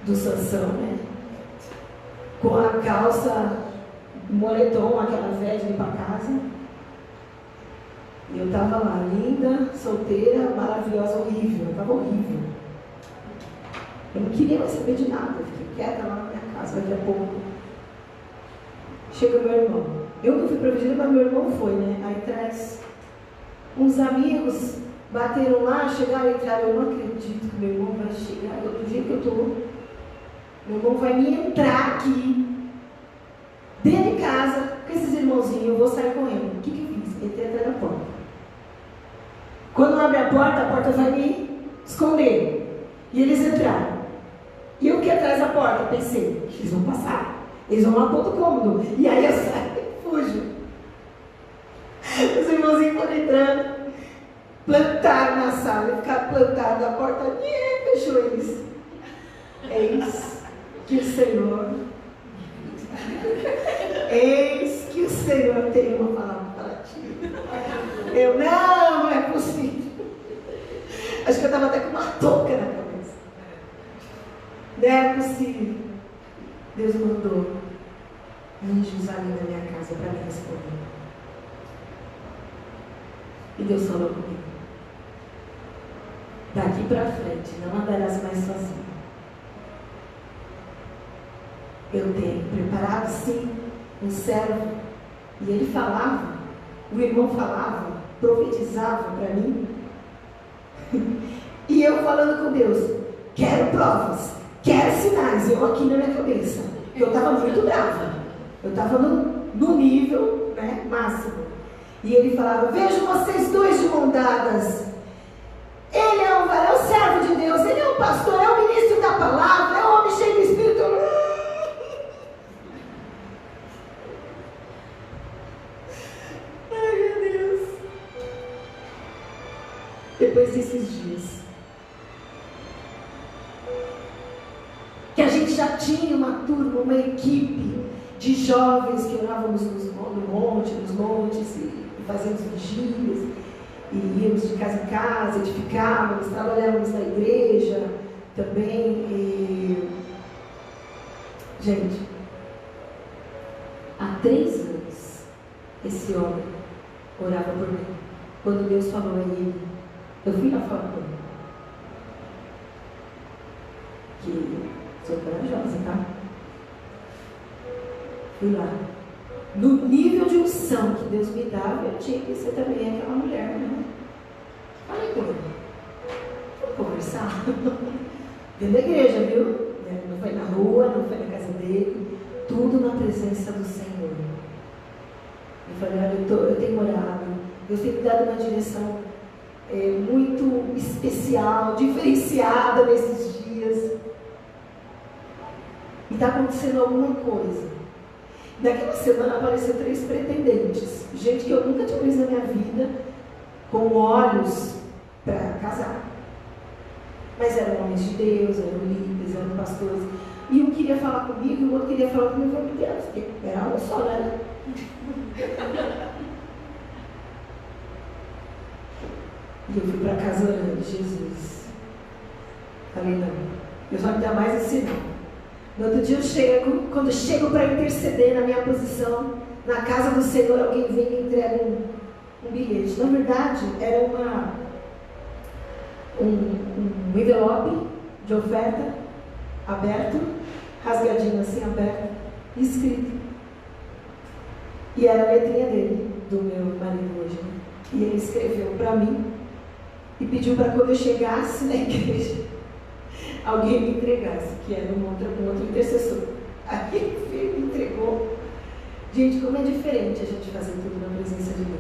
do Sansão, né? Com a calça moletom, aquela velha de ir para casa. E eu estava lá, linda, solteira, maravilhosa, horrível. Eu estava horrível. Eu não queria mais saber de nada. Eu fiquei quieta lá na minha casa. Daqui a pouco chega meu irmão. Eu não fui para a vigília, mas meu irmão foi, né? Aí traz uns amigos, bateram lá, chegaram e entraram. Eu não acredito que meu irmão vai chegar. Do jeito que eu estou, meu irmão vai me entrar aqui, dentro de casa, com esses irmãozinhos. Eu vou sair correndo. O que eu fiz? Entrei atrás da porta. Quando abre a porta vai me esconder. E eles entraram. E eu que atrás da porta, pensei, eles vão passar. Eles vão lá para outro cômodo. E aí eu saio e fujo. Os irmãozinhos foram entrando, plantaram na sala, e ficaram plantados, a porta fechou eles. Eis que o Senhor tem uma palavra para ti. Eu, não é possível. Acho que eu estava até com uma touca na cabeça. Não é possível. Deus mandou anjos ali na minha casa para me responder. E Deus falou comigo: daqui para frente não andarás mais sozinho. Eu tenho preparado sim um servo. E ele falava, o irmão falava, profetizava para mim. E eu falando com Deus, quero provas, quero sinais. Eu aqui na minha cabeça, eu estava muito brava. Eu estava no nível, né, máximo. E ele falava, vejo vocês dois de mão dadas. Ele é o servo de Deus, ele é o pastor, é o ministro da palavra, é o homem cheio do Espírito. Ai, meu Deus. Depois desses dias, que a gente já tinha uma turma, uma equipe de jovens que orávamos no monte, nos montes, e fazíamos vigílias, e íamos de casa em casa, edificávamos, trabalhávamos na igreja também. E... gente, há 3 anos, esse homem orava por mim. Quando Deus falou a ele, eu fui lá falar com ele. Que sou corajosa, tá? Fui lá. No nível de unção que Deus me dava, eu tinha que ser também aquela mulher, né? Falei com ele. Vamos conversar? Dentro da igreja, viu? Não foi na rua, não foi na casa dele. Tudo na presença do Senhor. Eu falei, olha, eu tenho orado. Deus tem me dado uma direção muito especial, diferenciada nesses dias. E está acontecendo alguma coisa. Naquela semana apareceram 3 pretendentes. Gente que eu nunca tinha visto na minha vida, com olhos para casar. Mas eram homens de Deus, eram líderes, eram pastores. E um queria falar comigo e o outro queria falar comigo. Meu Deus, porque era algo só, né? E eu fui para casa orando, Jesus. Falei, não, Deus vai me dar mais esse não. No outro dia eu chego, quando eu chego para interceder na minha posição, na casa do Senhor, alguém vem e entrega um bilhete. Na verdade, era um envelope de oferta aberto, rasgadinho assim, aberto, escrito. E era a letrinha dele, do meu marido hoje. Né? E ele escreveu para mim e pediu para quando eu chegasse na igreja, alguém me entregasse, que era um outro intercessor. Aí ele me entregou. Gente, como é diferente a gente fazer tudo na presença de Deus.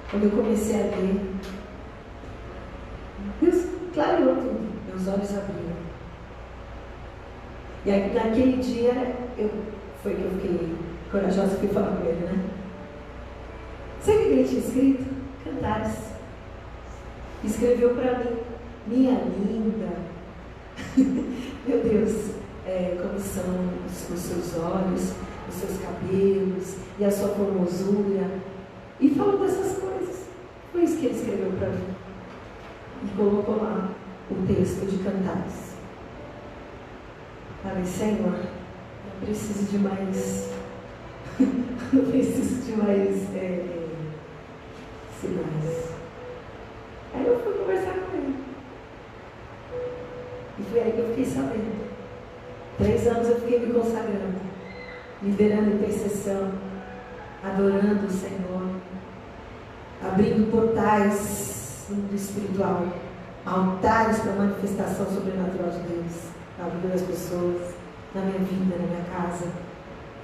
Quando eu comecei a ler, Deus clareou tudo, meus olhos abriram. E aí, naquele dia, foi que eu fiquei corajosa e fui falar com ele, né? Sabe o que ele tinha escrito? Cantares. Escreveu para mim, minha linda, meu Deus, como são os seus olhos, os seus cabelos e a sua formosura. E falou dessas coisas. Foi isso que ele escreveu para mim. E colocou lá o texto de Cantares. Falei, Senhor, não preciso de mais. Não preciso de mais sinais. Aí eu fui conversar com ele. E foi aí que eu fiquei sabendo. 3 anos eu fiquei me consagrando, liderando intercessão, adorando o Senhor, abrindo portais no mundo espiritual, altares para a manifestação sobrenatural de Deus, na vida das pessoas, na minha vida, na minha casa,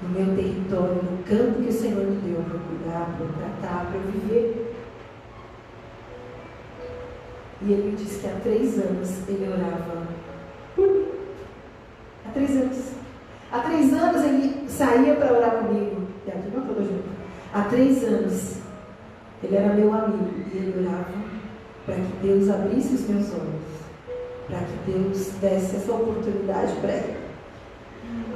no meu território, no campo que o Senhor me deu para cuidar, para tratar, para viver. E ele me disse que há 3 anos ele orava por mim. Há 3 anos. Há 3 anos ele saía para orar comigo. E aqui não falou junto. Há 3 anos ele era meu amigo e ele orava para que Deus abrisse os meus olhos, para que Deus desse essa oportunidade para ele.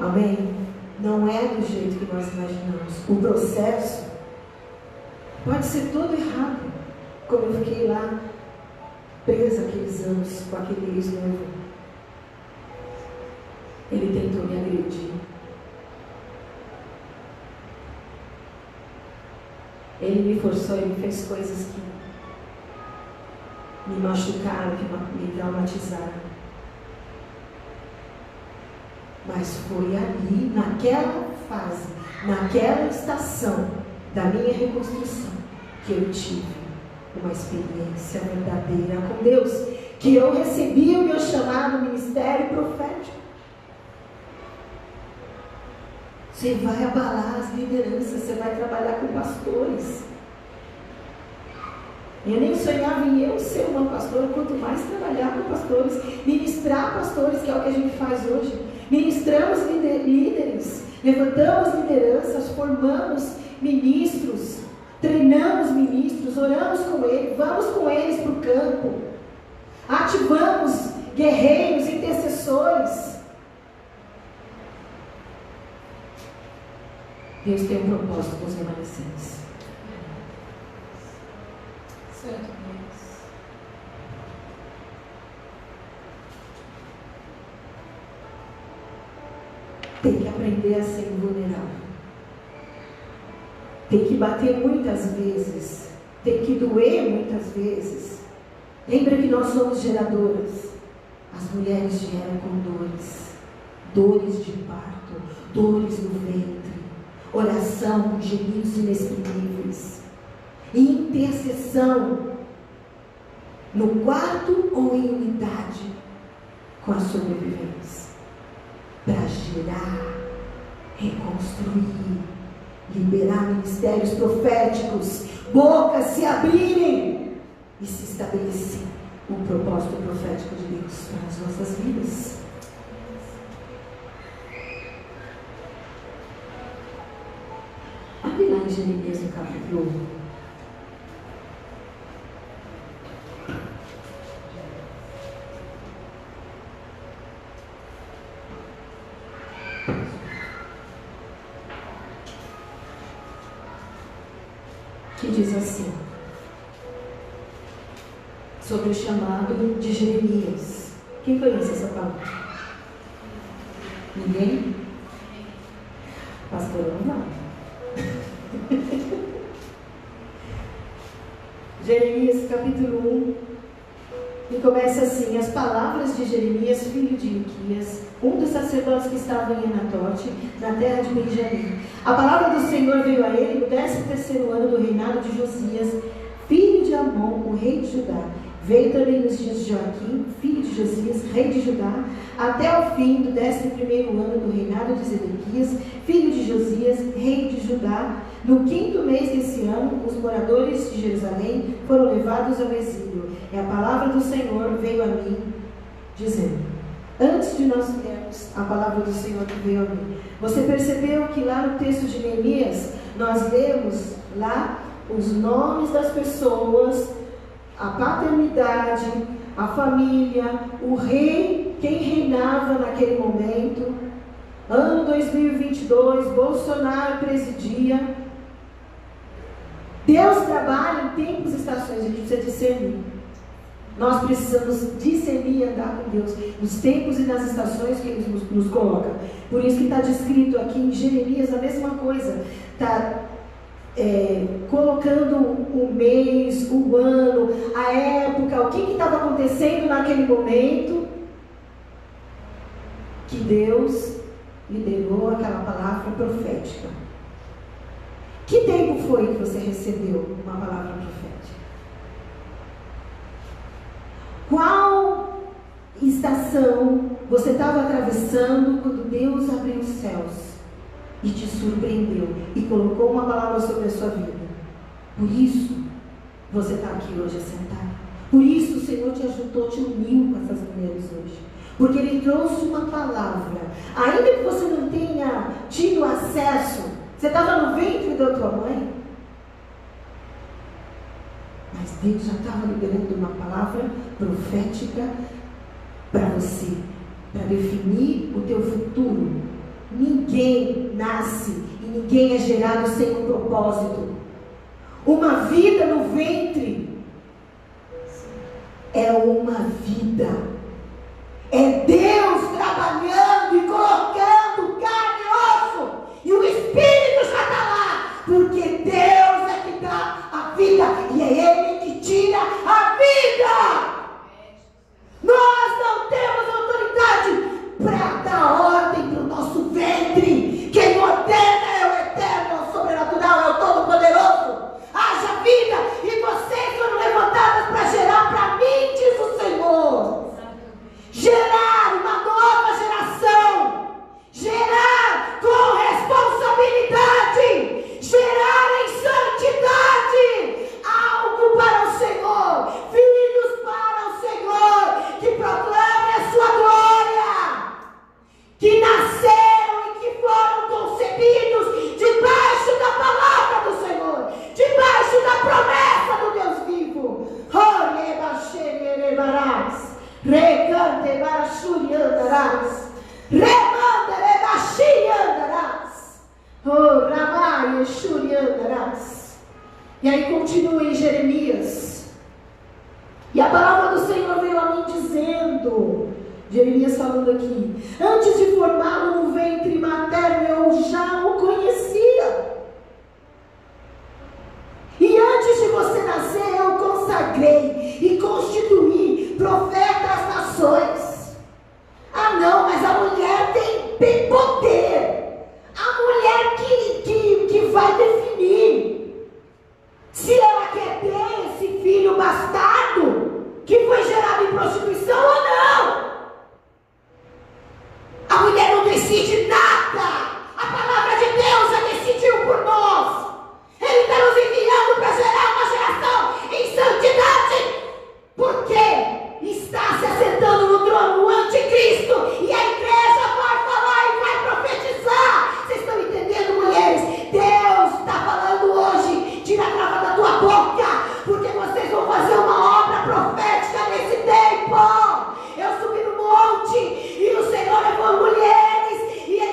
Amém? Não é do jeito que nós imaginamos. O processo pode ser todo errado, como eu fiquei lá presa aqueles anos com aquele ex-noivo. Ele tentou me agredir. Ele me forçou, ele fez coisas que me machucaram, que me traumatizaram. Mas foi ali, naquela fase, naquela estação da minha reconstrução, que eu tive uma experiência verdadeira com Deus, que eu recebi o meu chamado ministério profético. Você vai abalar as lideranças, você vai trabalhar com pastores. Eu nem sonhava em eu ser uma pastora, quanto mais trabalhar com pastores, ministrar pastores, que é o que a gente faz hoje. Ministramos líderes, levantamos lideranças, formamos ministros, treinamos ministros, oramos com eles, vamos com eles para o campo, ativamos guerreiros, intercessores. Deus tem um propósito com os remanescentes. Santo Deus. Tem que aprender a ser vulnerável. Tem que bater muitas vezes. Tem que doer muitas vezes. Lembra que nós somos geradoras. As mulheres geram com dores. Dores de parto. Dores no ventre. Oração com gemidos inexprimíveis. Intercessão. No quarto ou em unidade com as sobreviventes. Para gerar, reconstruir, liberar ministérios proféticos, bocas se abrirem e se estabelecer o propósito profético de Deus para as nossas vidas. Abre lá em Jeremias no capítulo 1. diz assim, sobre o chamado de Jeremias. Quem conhece essa palavra? Ninguém? Pastor, não. Jeremias capítulo 1, e começa assim: as palavras de Jeremias, filho de Miquias, um dos sacerdotes que estavam em Anatote, na terra de Benjamim. A palavra do Senhor veio a ele no 13º ano do reinado de Josias, filho de Amon, o rei de Judá. Veio também nos dias de Joaquim, filho de Josias, rei de Judá, até o fim do 11º ano do reinado de Zedequias, filho de Josias, rei de Judá. No 5º mês desse ano, os moradores de Jerusalém foram levados ao exílio. E a palavra do Senhor veio a mim, dizendo: antes de nós lermos a palavra do Senhor que veio a mim, você percebeu que lá no texto de Neemias, nós lemos lá os nomes das pessoas, a paternidade, a família, o rei, quem reinava naquele momento. Ano 2022, Bolsonaro presidia. Deus trabalha em tempos e estações, a gente precisa discernir. Nós precisamos discernir e andar com Deus nos tempos e nas estações que Ele nos coloca. Por isso que está descrito aqui em Jeremias a mesma coisa. Está colocando o mês, o ano, a época, o que estava acontecendo naquele momento, que Deus liberou aquela palavra profética. Que tempo foi que você recebeu uma palavra profética? Qual estação você estava atravessando quando Deus abriu os céus e te surpreendeu e colocou uma palavra sobre a sua vida? Por isso você está aqui hoje assentado. Por isso o Senhor te ajudou, te uniu com essas mulheres hoje. Porque Ele trouxe uma palavra. Ainda que você não tenha tido acesso, você estava no ventre da tua mãe, mas Deus já estava liberando uma palavra profética para você, para definir o teu futuro. Ninguém nasce e ninguém é gerado sem um propósito. Uma vida no ventre é uma vida. É Deus trabalhando e colocando carne e osso. E o Espírito já está lá. Porque Deus é que dá a vida. E é Ele que tira a vida. Nós não temos autoridade para dar ordem para o nosso ventre. Quem ordena é o Eterno, é o Sobrenatural, é o Todo-Poderoso. Haja vida, e vocês foram levantadas para gerar para mim, diz o Senhor. Gerar uma nova geração. Gerar com responsabilidade. Gerar em santidade. Algo para o Senhor. Filhos para o Senhor. Que proclame a sua glória. Que nasceram e que foram concebidos debaixo da palavra do Senhor. Debaixo da promessa do Deus vivo. Recante barachuri andarás. Remanda rebaxi andarás. Oh, ramai exuri andarás. E aí continua em Jeremias. E a palavra do Senhor veio a mim dizendo, Jeremias falando aqui: antes de formá-lo no ventre materno, eu já o conhecia. E antes de você nascer, eu consagrei e constituí profeta às nações. Ah não, mas a mulher tem poder. A mulher que vai definir se ela quer ter esse filho bastardo que foi gerado em prostituição ou não. A mulher não decide nada. A palavra de Deus já decidiu por nós. Ele está nos enviando para gerar uma geração em santidade. Porque está se assentando no trono o anticristo. E a igreja vai falar e vai profetizar. Vocês estão entendendo, mulheres? Deus está falando hoje. Tira a trava da tua boca. Porque vocês vão fazer uma obra profética nesse tempo. Eu subi no monte e o Senhor levou mulheres. E Ele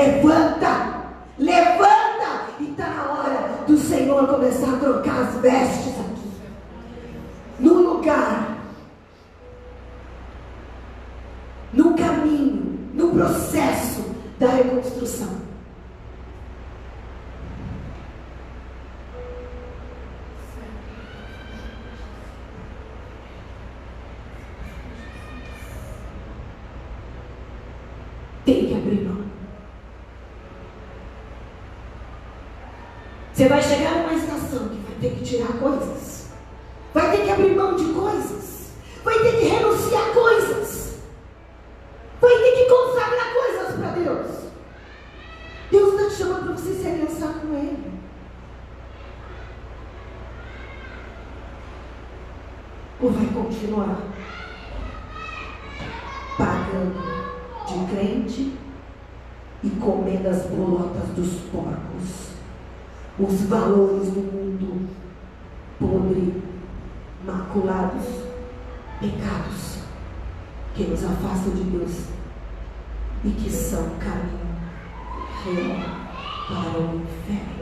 Levanta, levanta. E está na hora do Senhor começar a trocar as vestes aqui, no lugar, no caminho, no processo da reconstrução. Tem que abrir mão. Você vai chegar numa estação que vai ter que tirar coisas, vai ter que abrir mão de coisas, vai ter que renunciar coisas, vai ter que consagrar coisas para Deus. Deus está te chamando para você se aliançar com Ele. Ou vai continuar pagando de crente e comendo as bolotas dos porcos, os valores do mundo podre, maculados, pecados que nos afastam de Deus e que são caminho real para o inferno.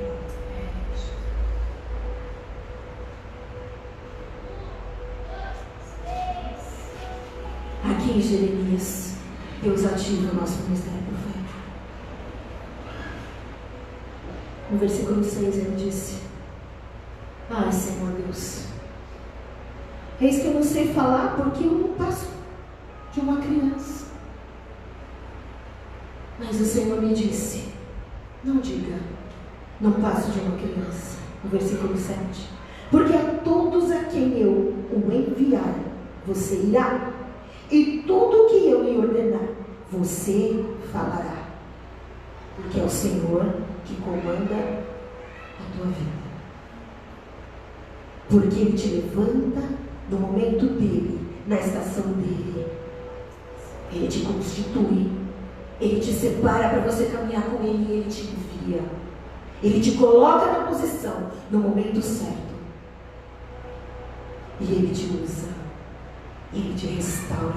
Aqui em Jeremias, Deus ativa o nosso ministério profético. No versículo 6 ele disse: ai, Senhor Deus, eis que eu não sei falar porque eu não passo de uma criança. Mas o Senhor me disse: não diga, não passo de uma criança. No versículo 7: porque a todos a quem eu o enviar, você irá, e tudo que eu lhe ordenar, você falará, porque é o Senhor que comanda a tua vida. Porque Ele te levanta no momento dele, na estação dele. Ele te constitui, Ele te separa para você caminhar com Ele e Ele te envia. Ele te coloca na posição no momento certo. E Ele te usa. Ele te restaura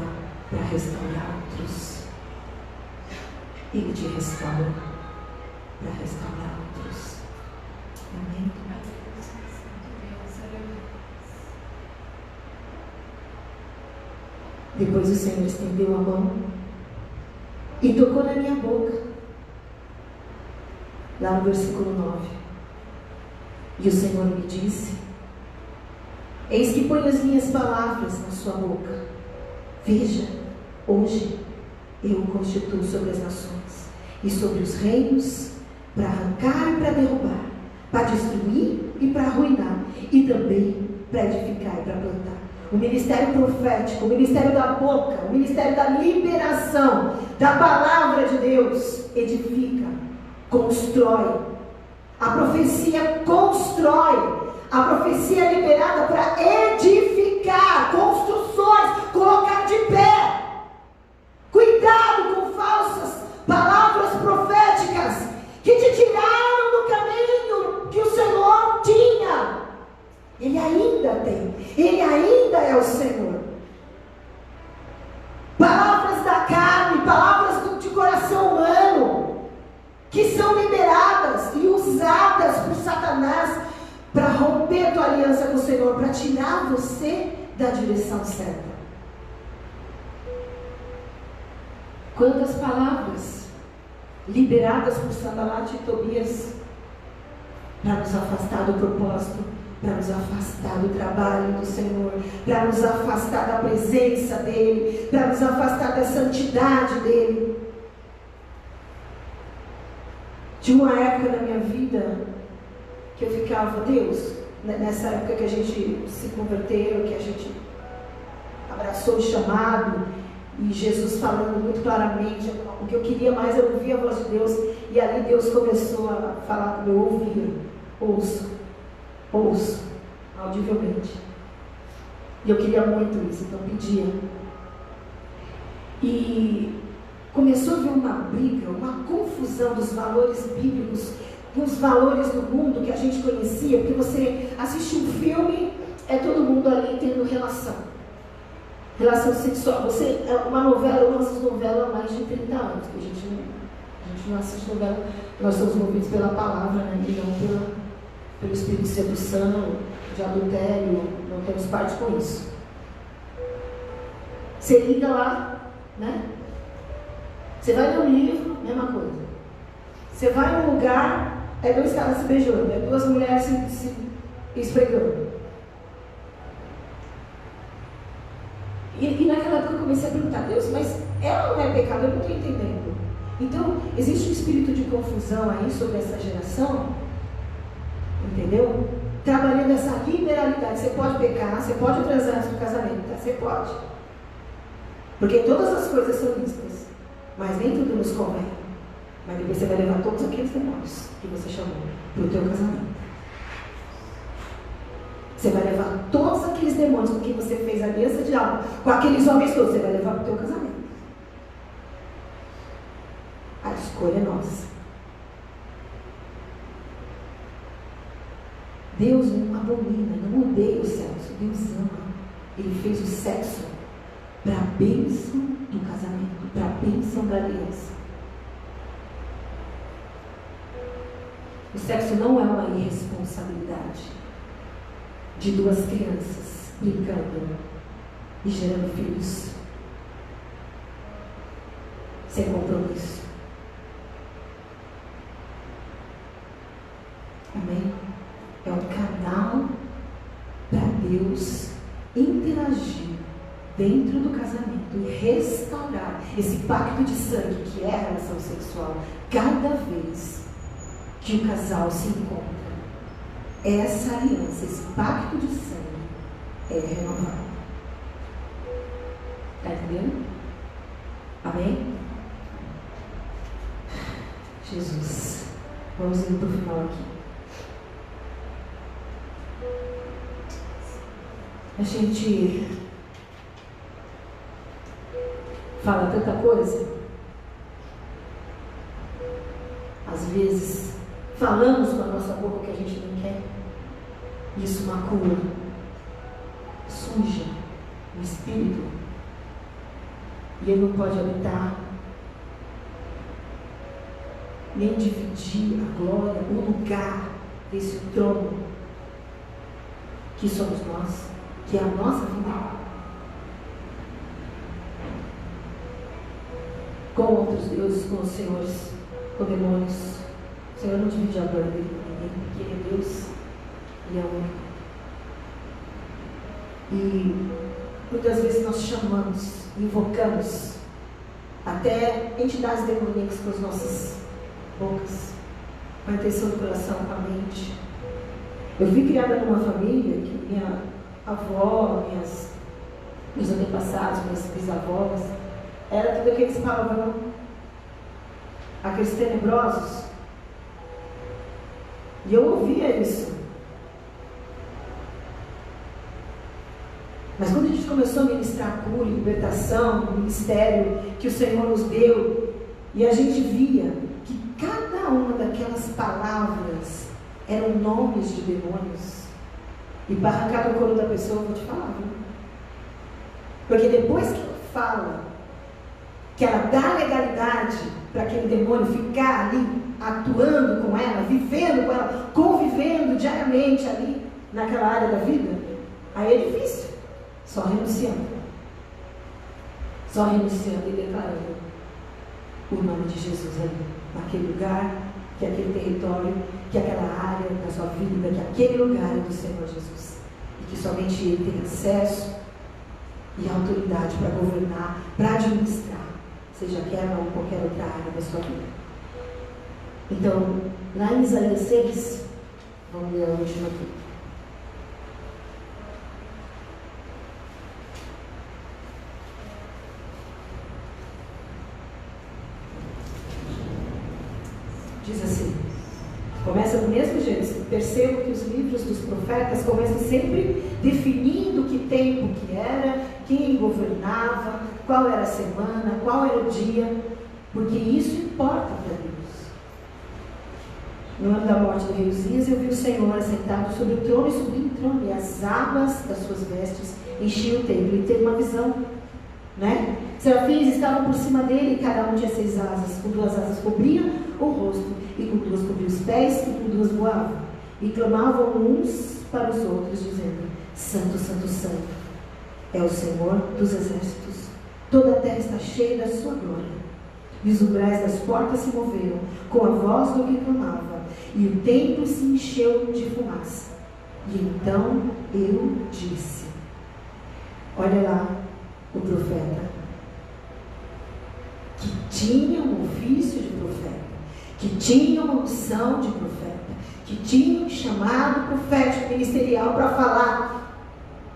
para restaurar outros. Ele te restaura para restaurar outros. Amém? Depois o Senhor estendeu a mão e tocou na minha boca. Lá no versículo 9. E o Senhor me disse: eis que ponho as minhas palavras na sua boca. Veja, hoje eu o constituo sobre as nações e sobre os reinos, para arrancar e para derrubar, para destruir e para arruinar, e também para edificar e para plantar. O ministério profético, o ministério da boca, o ministério da liberação da palavra de Deus edifica, constrói. A profecia constrói. A profecia é liberada para edificar construções, colocar de pé. Cuidado com falsas palavras proféticas que te tiraram do caminho que o Senhor tinha. Ele ainda tem, Ele ainda é o Senhor. Palavras da carne, palavras de coração humano, que são liberadas e usadas por Satanás para romper a tua aliança com o Senhor, para tirar você da direção certa. Quantas palavras liberadas por Sanbalat e Tobias para nos afastar do propósito, para nos afastar do trabalho do Senhor, para nos afastar da presença dEle, para nos afastar da santidade dEle. Tinha uma época na minha vida que eu ficava: Deus, nessa época que a gente se converteu, que a gente abraçou o chamado, e Jesus falando muito claramente, o que eu queria mais era ouvir a voz de Deus, e ali Deus começou a falar com o meu ouvido: ouço, audivelmente. E eu queria muito isso, então pedia. E começou a haver uma briga, uma confusão dos valores bíblicos com os valores do mundo que a gente conhecia, porque você assiste um filme, é todo mundo ali tendo relação sexual. Uma novela, eu lanço novela há mais de 30 anos, que a gente A gente não assiste novela, nós somos movidos pela palavra, né? E não pelo espírito de sedução, de adultério, não temos parte com isso. Você liga lá, né? Você vai ler um livro, mesma coisa. Você vai num lugar, é dois caras se beijando, é duas mulheres se esfregando. E naquela época eu comecei a perguntar, Deus, mas ela não é pecado? Eu não estou entendendo. Então, existe um espírito de confusão aí sobre essa geração, entendeu? Trabalhando essa liberalidade. Você pode pecar, você pode transar antes do casamento, tá? Você pode. Porque todas as coisas são lícitas, mas nem tudo nos convém. Mas depois você vai levar todos aqueles demônios que você chamou para o teu casamento. Você vai levar todos aqueles demônios com quem você fez aliança de alma, com aqueles homens todos, você vai levar para o teu casamento. A escolha é nossa. Deus não abomina, não odeia o sexo. Deus ama. Ele fez o sexo para a bênção do casamento, para a bênção da aliança. O sexo não é uma irresponsabilidade de duas crianças brincando e gerando filhos sem compromisso. Amém? É um canal para Deus interagir dentro do casamento e restaurar esse pacto de sangue que é a relação sexual cada vez que o casal se encontra. Essa aliança, esse pacto de sangue é renovado. Está entendendo? Amém? Jesus. Vamos indo para o final aqui. A gente fala tanta coisa. Às vezes falamos com a nossa boca o que a gente não quer. Isso macula, suja o espírito. E ele não pode habitar, nem dividir a glória, o lugar desse trono que somos nós, que é a nossa vida. Com outros deuses, com os senhores, com demônios. O Senhor não divide a glória dele com ninguém, porque ele é Deus e é único. E muitas vezes nós chamamos, invocamos até entidades demoníacas com as nossas bocas, com a intenção do coração, com a mente. Eu fui criada numa família que minha avó, meus antepassados, minhas bisavós, era tudo aqueles palavrão, aqueles tenebrosos. E eu ouvia isso. Mas quando a gente começou a ministrar a cura, libertação, o ministério que o Senhor nos deu, e a gente via que cada uma daquelas palavras eram nomes de demônios, e para arrancar do couro da pessoa, eu vou te falar, viu? Porque depois que ela fala, que ela dá legalidade para aquele demônio ficar ali, atuando com ela, vivendo com ela, convivendo diariamente ali, naquela área da vida, aí é difícil. Só renunciando. Só renunciando e declarando o nome de Jesus ali, naquele lugar, que aquele território, que aquela área da sua vida, que aquele lugar é do Senhor Jesus. E que somente Ele tem acesso e autoridade para governar, para administrar, seja aquela ou qualquer outra área da sua vida. Então, lá em Isaías 6, vamos ler a última aqui. Diz assim, começa do mesmo jeito. Percebo que os livros dos profetas começam sempre definindo que tempo que era, quem governava, qual era a semana, qual era o dia, porque isso importa para Deus. No ano da morte do rei Uzias, eu vi o Senhor assentado sobre o trono e subindo o trono, e as abas das suas vestes enchiam o templo. E teve uma visão, né? Serafins estavam por cima dele, e cada um tinha 6 asas. Com 2 asas cobriam o rosto, e com 2 cobriam os pés, e com 2 voavam. E clamavam uns para os outros, dizendo: Santo, Santo, Santo é o Senhor dos exércitos. Toda a terra está cheia da sua glória. E os umbrais das portas se moveram com a voz do que clamava, e o templo se encheu de fumaça. E então eu disse: olha lá o profeta, que tinha um ofício de profeta, que tinha uma unção de profeta, que tinha um chamado profético ministerial para falar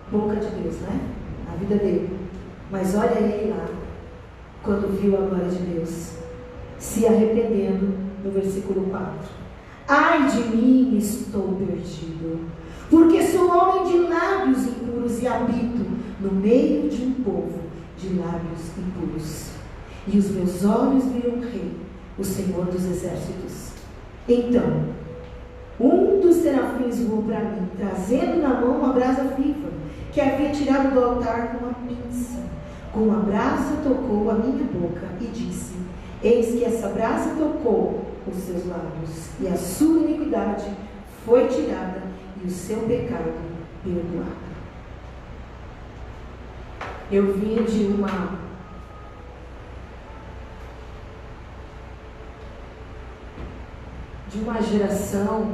boca de Deus, né? A vida dele. Mas olha ele lá, quando viu a glória de Deus, se arrependendo, no versículo 4. Ai de mim, estou perdido, porque sou homem de lábios impuros e habito no meio de um povo de lábios impuros. E os meus olhos viram o Rei, o Senhor dos exércitos. Então, um dos serafins voou para mim, trazendo na mão uma brasa viva, que havia tirado do altar com uma pinça. Com a brasa tocou a minha boca e disse: eis que essa brasa tocou os seus lábios, e a sua iniquidade foi tirada, e o seu pecado perdoado. Eu vim de uma geração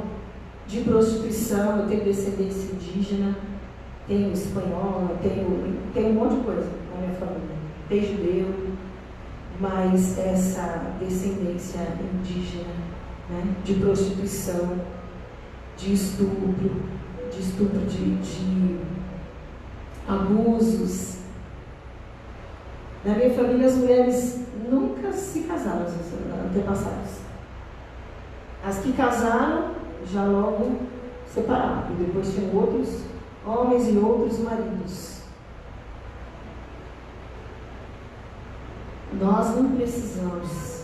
de prostituição. Eu tenho descendência indígena, tenho espanhola, tenho um monte de coisa na minha família. Tem judeu, mas essa descendência indígena, né, de prostituição, de estupro, de abusos. Na minha família, as mulheres nunca se casaram, os antepassados. As que casaram, já logo separaram. E depois tinham outros homens e outros maridos. Nós não precisamos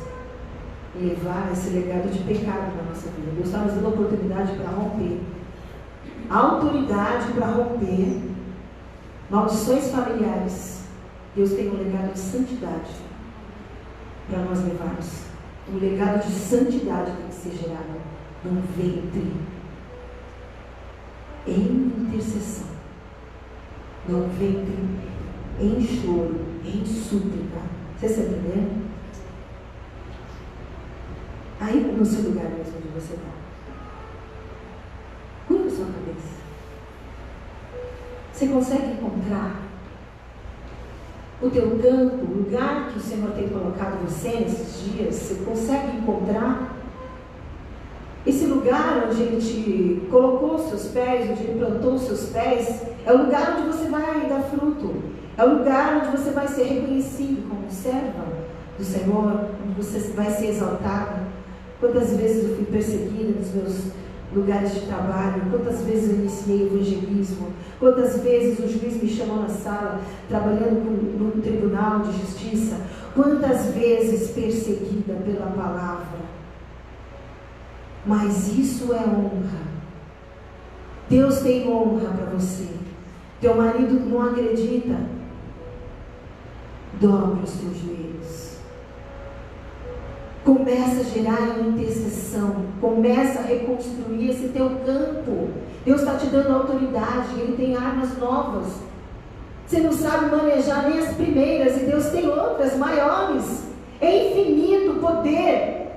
levar esse legado de pecado na nossa vida. Deus está nos dando oportunidade para romper. Autoridade para romper maldições familiares. Deus tem um legado de santidade para nós levarmos. Um legado de santidade tem que ser gerado num ventre em intercessão, num ventre em choro, em súplica. Você está entendendo? Aí no seu lugar mesmo onde você está, curva a sua cabeça. Você consegue encontrar o teu campo, o lugar que o Senhor tem colocado você nesses dias? Você consegue encontrar esse lugar onde Ele te colocou os seus pés, onde Ele plantou os seus pés? É o lugar onde você vai dar fruto, é o lugar onde você vai ser reconhecido como serva do Senhor, onde você vai ser exaltada. Quantas vezes eu fui perseguida nos meus lugares de trabalho, quantas vezes eu iniciei evangelismo, quantas vezes o juiz me chamou na sala, trabalhando no tribunal de justiça, quantas vezes perseguida pela palavra. Mas isso é honra. Deus tem honra para você. Teu marido não acredita? Dobre os teus joelhos. Começa a gerar intercessão. Começa a reconstruir esse teu campo. Deus está te dando autoridade. Ele tem armas novas. Você não sabe manejar nem as primeiras, e Deus tem outras maiores. É infinito o poder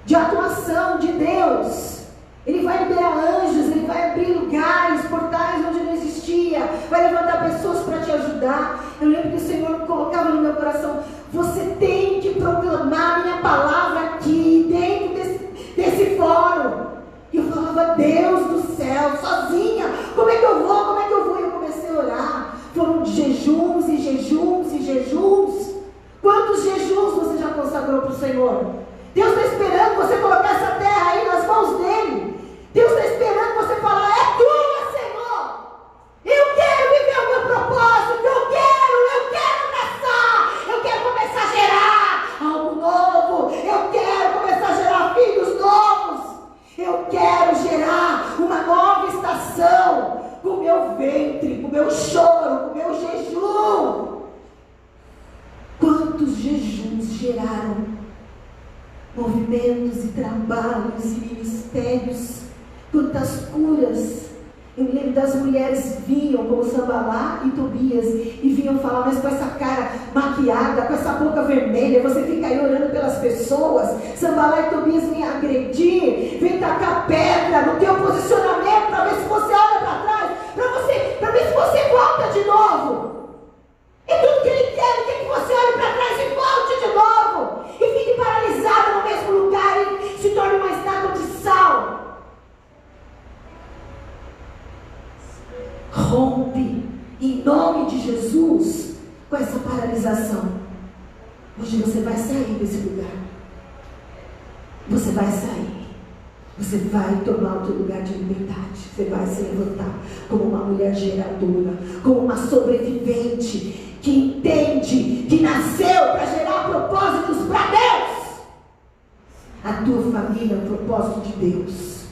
de atuação de Deus. Ele vai liberar anjos, Ele vai abrir lugares, portais onde não existia, vai levantar pessoas para te ajudar. Eu lembro que o Senhor colocava no meu coração: você tem que proclamar minha palavra aqui, dentro desse fórum. E eu falava: Deus do céu, sozinha, como é que eu vou? E eu comecei a orar. Foram jejuns e jejuns e jejuns. Quantos jejuns você já consagrou para o Senhor? Deus está esperando você colocar essa terra aí nas mãos dEle. Deus está esperando você falar: é tua, Senhor. Eu quero viver o meu propósito. Eu quero abraçar. Eu quero começar a gerar algo novo. Eu quero começar a gerar filhos novos. Eu quero gerar uma nova estação com o meu ventre, com o meu choro, com o meu jejum. jejuns geraram movimentos e trabalhos e ministérios, quantas curas. Eu lembro das mulheres vinham como Sambalá e Tobias e vinham falar, mas com essa cara maquiada, com essa boca vermelha, você fica aí orando pelas pessoas. Sambalá e Tobias vêm agredir, vêm tacar pedra no teu posicionamento para ver se você olha para trás, para ver se você volta de novo. E tudo que ele quer é que você olhe para trás e volte de novo e fique paralisado no mesmo lugar e se torne uma estátua de sal. Rompe em nome de Jesus com essa paralisação. Hoje você vai sair desse lugar. Você vai sair. Você vai tomar o teu lugar de liberdade. Você vai se levantar como uma mulher geradora, como uma sobrevivente que entende que nasceu para gerar propósitos para Deus. A tua família é um propósito de Deus.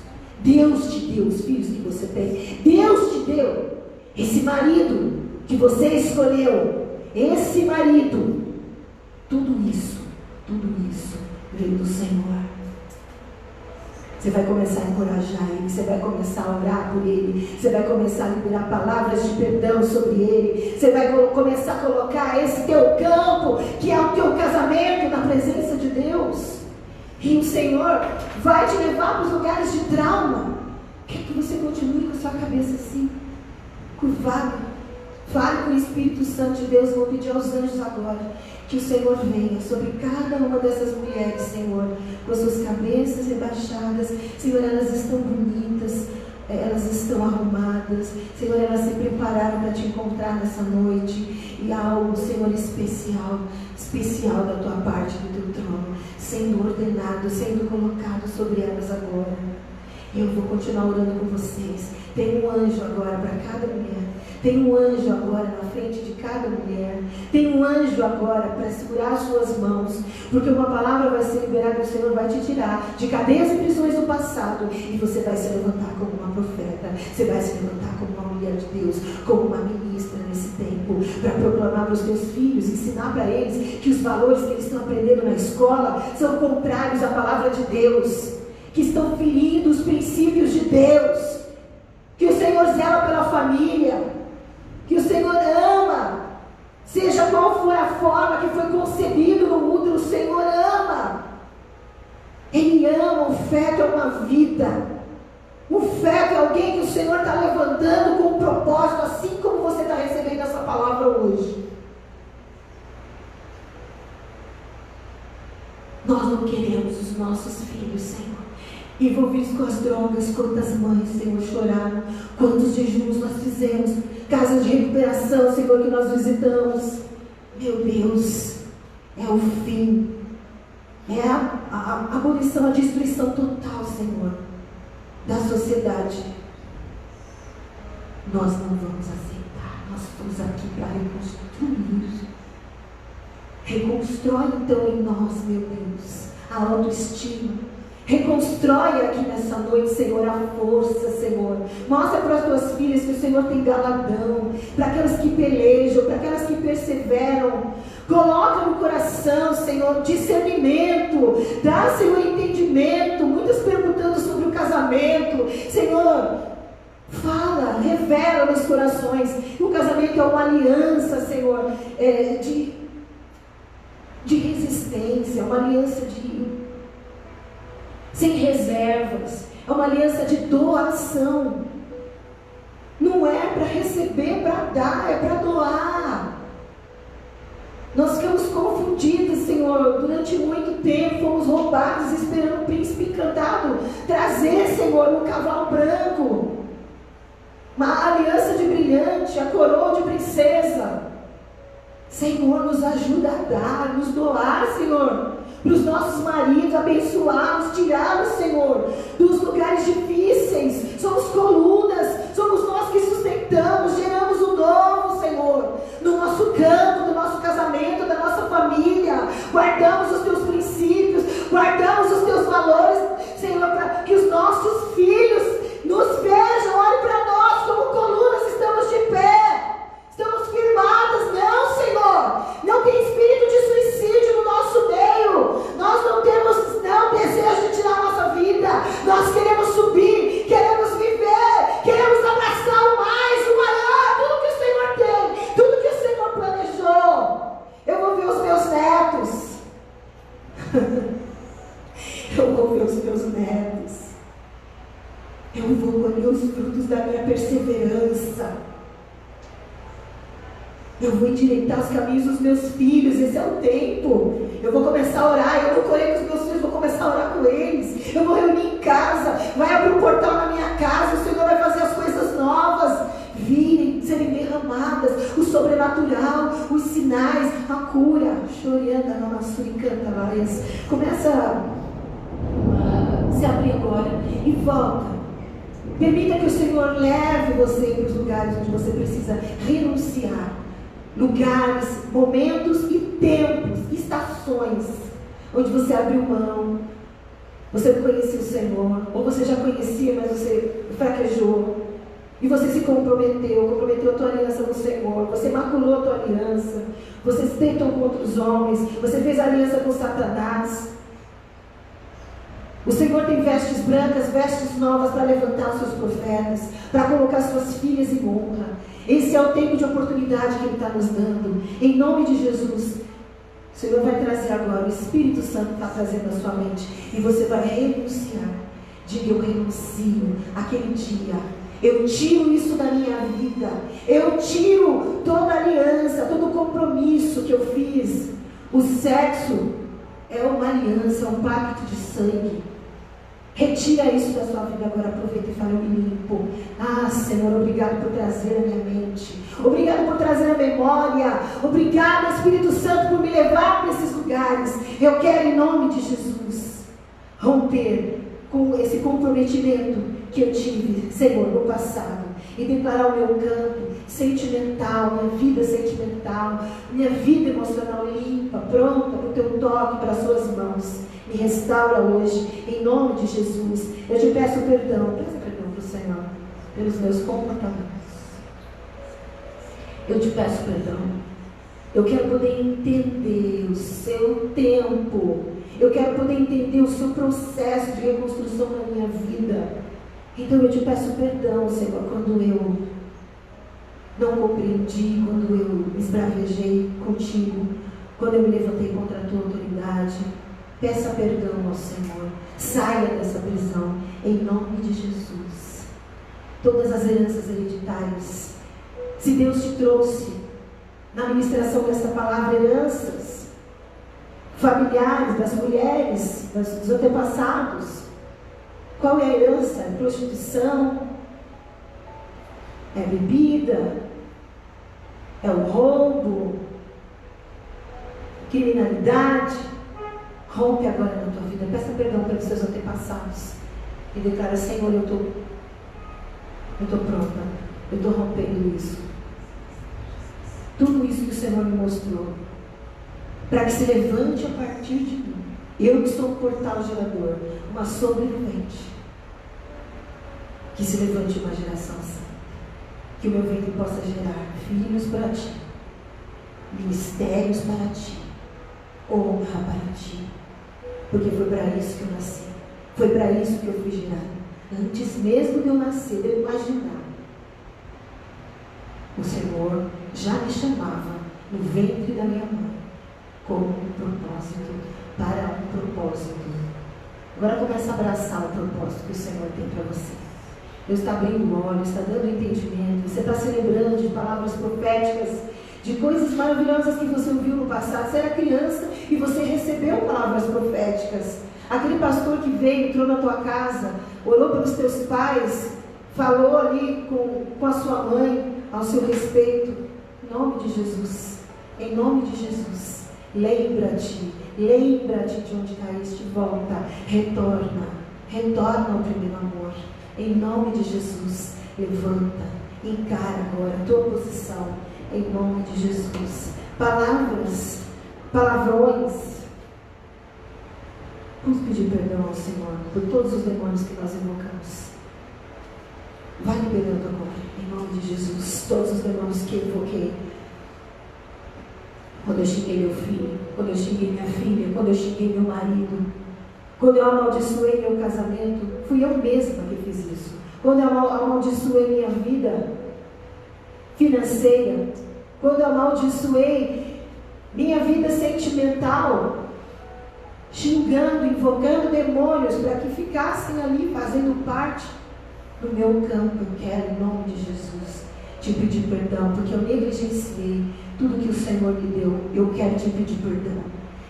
Deus te deu os filhos que você tem. Deus te deu esse marido que você escolheu. Esse marido. Tudo isso veio do Senhor. Você vai começar a encorajar ele. Você vai começar a orar por ele. Você vai começar a liberar palavras de perdão sobre ele. Você vai começar a colocar esse teu campo, que é o teu casamento, na presença de Deus. E o Senhor vai te levar para os lugares de trauma. Quer que você continue com a sua cabeça assim, curvada. Fale com o Espírito Santo de Deus. Vou pedir aos anjos agora que o Senhor venha sobre cada uma dessas mulheres, Senhor, com as suas cabeças rebaixadas. Senhor, elas estão bonitas, elas estão arrumadas. Senhor, elas se prepararam para te encontrar nessa noite. E há algo, Senhor, especial da tua parte, do teu trono, sendo ordenado, sendo colocado sobre elas agora. Eu vou continuar orando com vocês. Tem um anjo agora para cada mulher. Tem um anjo agora na frente de cada mulher. Tem um anjo agora para segurar as suas mãos. Porque uma palavra vai ser liberada, o Senhor vai te tirar de cadeias e prisões do passado. E você vai se levantar como uma profeta. Você vai se levantar como uma mulher de Deus, como uma ministra nesse tempo, para proclamar para os teus filhos, ensinar para eles que os valores que eles estão aprendendo na escola são contrários à palavra de Deus, que estão ferindo os princípios de Deus, que o Senhor zela pela família, que o Senhor ama, seja qual for a forma que foi concebido no útero, o Senhor ama. Ele ama. O feto é uma vida. O feto é alguém que o Senhor está levantando com um propósito, assim como você está recebendo essa palavra hoje. Nós não queremos os nossos filhos, Senhor, envolvidos com as drogas. Quantas mães, Senhor, choraram, quantos jejuns nós fizemos, casas de recuperação, Senhor, que nós visitamos. Meu Deus, é o fim, é a abolição, a destruição total, Senhor, da sociedade. Nós não vamos aceitar. Nós estamos aqui para reconstruir. Reconstrói então em nós, meu Deus, a autoestima. Reconstrói aqui nessa noite, Senhor, a força, Senhor. Mostra para as tuas filhas que o Senhor tem galardão, para aquelas que pelejam, para aquelas que perseveram. Coloca no coração, Senhor, discernimento. Dá, Senhor, entendimento. Muitas perguntando sobre o casamento. Senhor, fala, revela nos corações. O casamento é uma aliança, Senhor, de resistência, uma aliança sem reservas, é uma aliança de doação. Não é para receber, para dar, é para doar. Nós ficamos confundidos, Senhor, durante muito tempo, fomos roubados, esperando o príncipe encantado trazer, Senhor, um cavalo branco, uma aliança de brilhante, a coroa de princesa. Senhor, nos ajuda a dar, nos doar, Senhor, para os nossos maridos, abençoá-los, tirá-los, Senhor, dos lugares difíceis. Somos colunas, somos nós que sustentamos, geramos o novo, Senhor, no nosso campo, no nosso casamento, da nossa família. Guardamos os teus princípios, guardamos os teus valores, Senhor, para que os nossos filhos nos vejam, olhem para nós como colunas, estamos de pé, estamos firmadas. Não, Senhor, não tem espírito de suicídio no os meus netos. Eu vou colher os frutos da minha perseverança. Eu vou endireitar os caminhos dos meus filhos. Esse é o tempo. Eu vou começar a orar. Eu vou colher com os meus filhos, vou começar a orar com eles. Eu vou reunir em casa. Vai abrir um portal na minha casa. O Senhor vai fazer as coisas novas virem, serem derramadas. O sobrenatural, os sinais, a cura. Chorianda, namassuri, canta, vares. Começa a se abrir agora e volta. Permita que o Senhor leve você para os lugares onde você precisa renunciar. Lugares, momentos e tempos, estações, onde você abriu mão, você não conhecia o Senhor, ou você já conhecia, mas você fraquejou, e você se comprometeu a tua aliança com o Senhor, você maculou a tua aliança, você se deitou com outros homens, você fez aliança com Satanás. O Senhor tem vestes brancas, vestes novas para levantar os seus profetas, para colocar suas filhas em honra. Esse é o tempo de oportunidade que Ele está nos dando. Em nome de Jesus, o Senhor vai trazer agora, o Espírito Santo está trazendo a sua mente, e você vai renunciar. Diga: eu renuncio aquele dia. Eu tiro isso da minha vida. Eu tiro toda a aliança, todo o compromisso que eu fiz. O sexo é uma aliança, um pacto de sangue. Retira isso da sua vida agora, aproveita e fala: eu me limpo. Ah, Senhor, obrigado por trazer a minha mente. Obrigado por trazer a memória. Obrigado, Espírito Santo, por me levar para esses lugares. Eu quero, em nome de Jesus, romper com esse comprometimento que eu tive, Senhor, no passado, e declarar o meu campo sentimental, minha vida sentimental, minha vida emocional limpa, pronta para o teu toque, para as suas mãos. Me restaura hoje, em nome de Jesus. Eu te peço perdão, peça perdão para o Senhor, pelos meus comportamentos. Eu te peço perdão. Eu quero poder entender o seu tempo. Eu quero poder entender o seu processo de reconstrução na minha vida. Então eu te peço perdão, Senhor, quando eu não compreendi, quando eu esbravejei contigo, quando eu me levantei contra a tua autoridade. Peça perdão ao Senhor. Saia dessa prisão, em nome de Jesus. Todas as heranças hereditárias, se Deus te trouxe na ministração dessa palavra, heranças familiares, das mulheres, dos antepassados, qual é a herança? É prostituição? É bebida? É o roubo? Criminalidade? Rompe agora na tua vida. Peça perdão pelos seus antepassados e declara: Senhor, eu estou pronta, eu estou rompendo isso. Tudo isso que o Senhor me mostrou, para que se levante a partir de mim, eu que sou um portal gerador, uma sobrevivente, que se levante uma geração santa, que o meu ventre possa gerar filhos para ti, ministérios para ti, honra para ti, porque foi para isso que eu nasci, foi para isso que eu fui gerada. Antes mesmo de eu nascer, de eu imaginar, o Senhor já me chamava no ventre da minha mãe como um propósito, para um propósito. Agora começa a abraçar o propósito que o Senhor tem para você. Deus está abrindo olhos, está dando entendimento, você está se lembrando de palavras proféticas, de coisas maravilhosas que você ouviu no passado. Você era criança e você recebeu palavras proféticas. Aquele pastor que veio, entrou na tua casa, orou pelos teus pais, falou ali com a sua mãe ao seu respeito. Em nome de Jesus, em nome de Jesus, lembra-te de onde caíste, volta, retorna ao primeiro amor. Em nome de Jesus, levanta, encara agora a tua posição. Em nome de Jesus. Palavras, palavrões. Vamos pedir perdão ao Senhor por todos os demônios que nós invocamos. Vai liberando agora, em nome de Jesus, todos os demônios que eu invoquei. Quando eu xinguei meu filho, quando eu xinguei minha filha, quando eu xinguei meu marido, quando eu amaldiçoei meu casamento, fui eu mesma que fiz isso. Quando eu amaldiçoei minha vida financeira, quando eu amaldiçoei minha vida sentimental, xingando, invocando demônios para que ficassem ali fazendo parte do meu campo. Eu quero, em nome de Jesus, te pedir perdão, porque eu negligenciei tudo que o Senhor me deu. Eu quero te pedir perdão.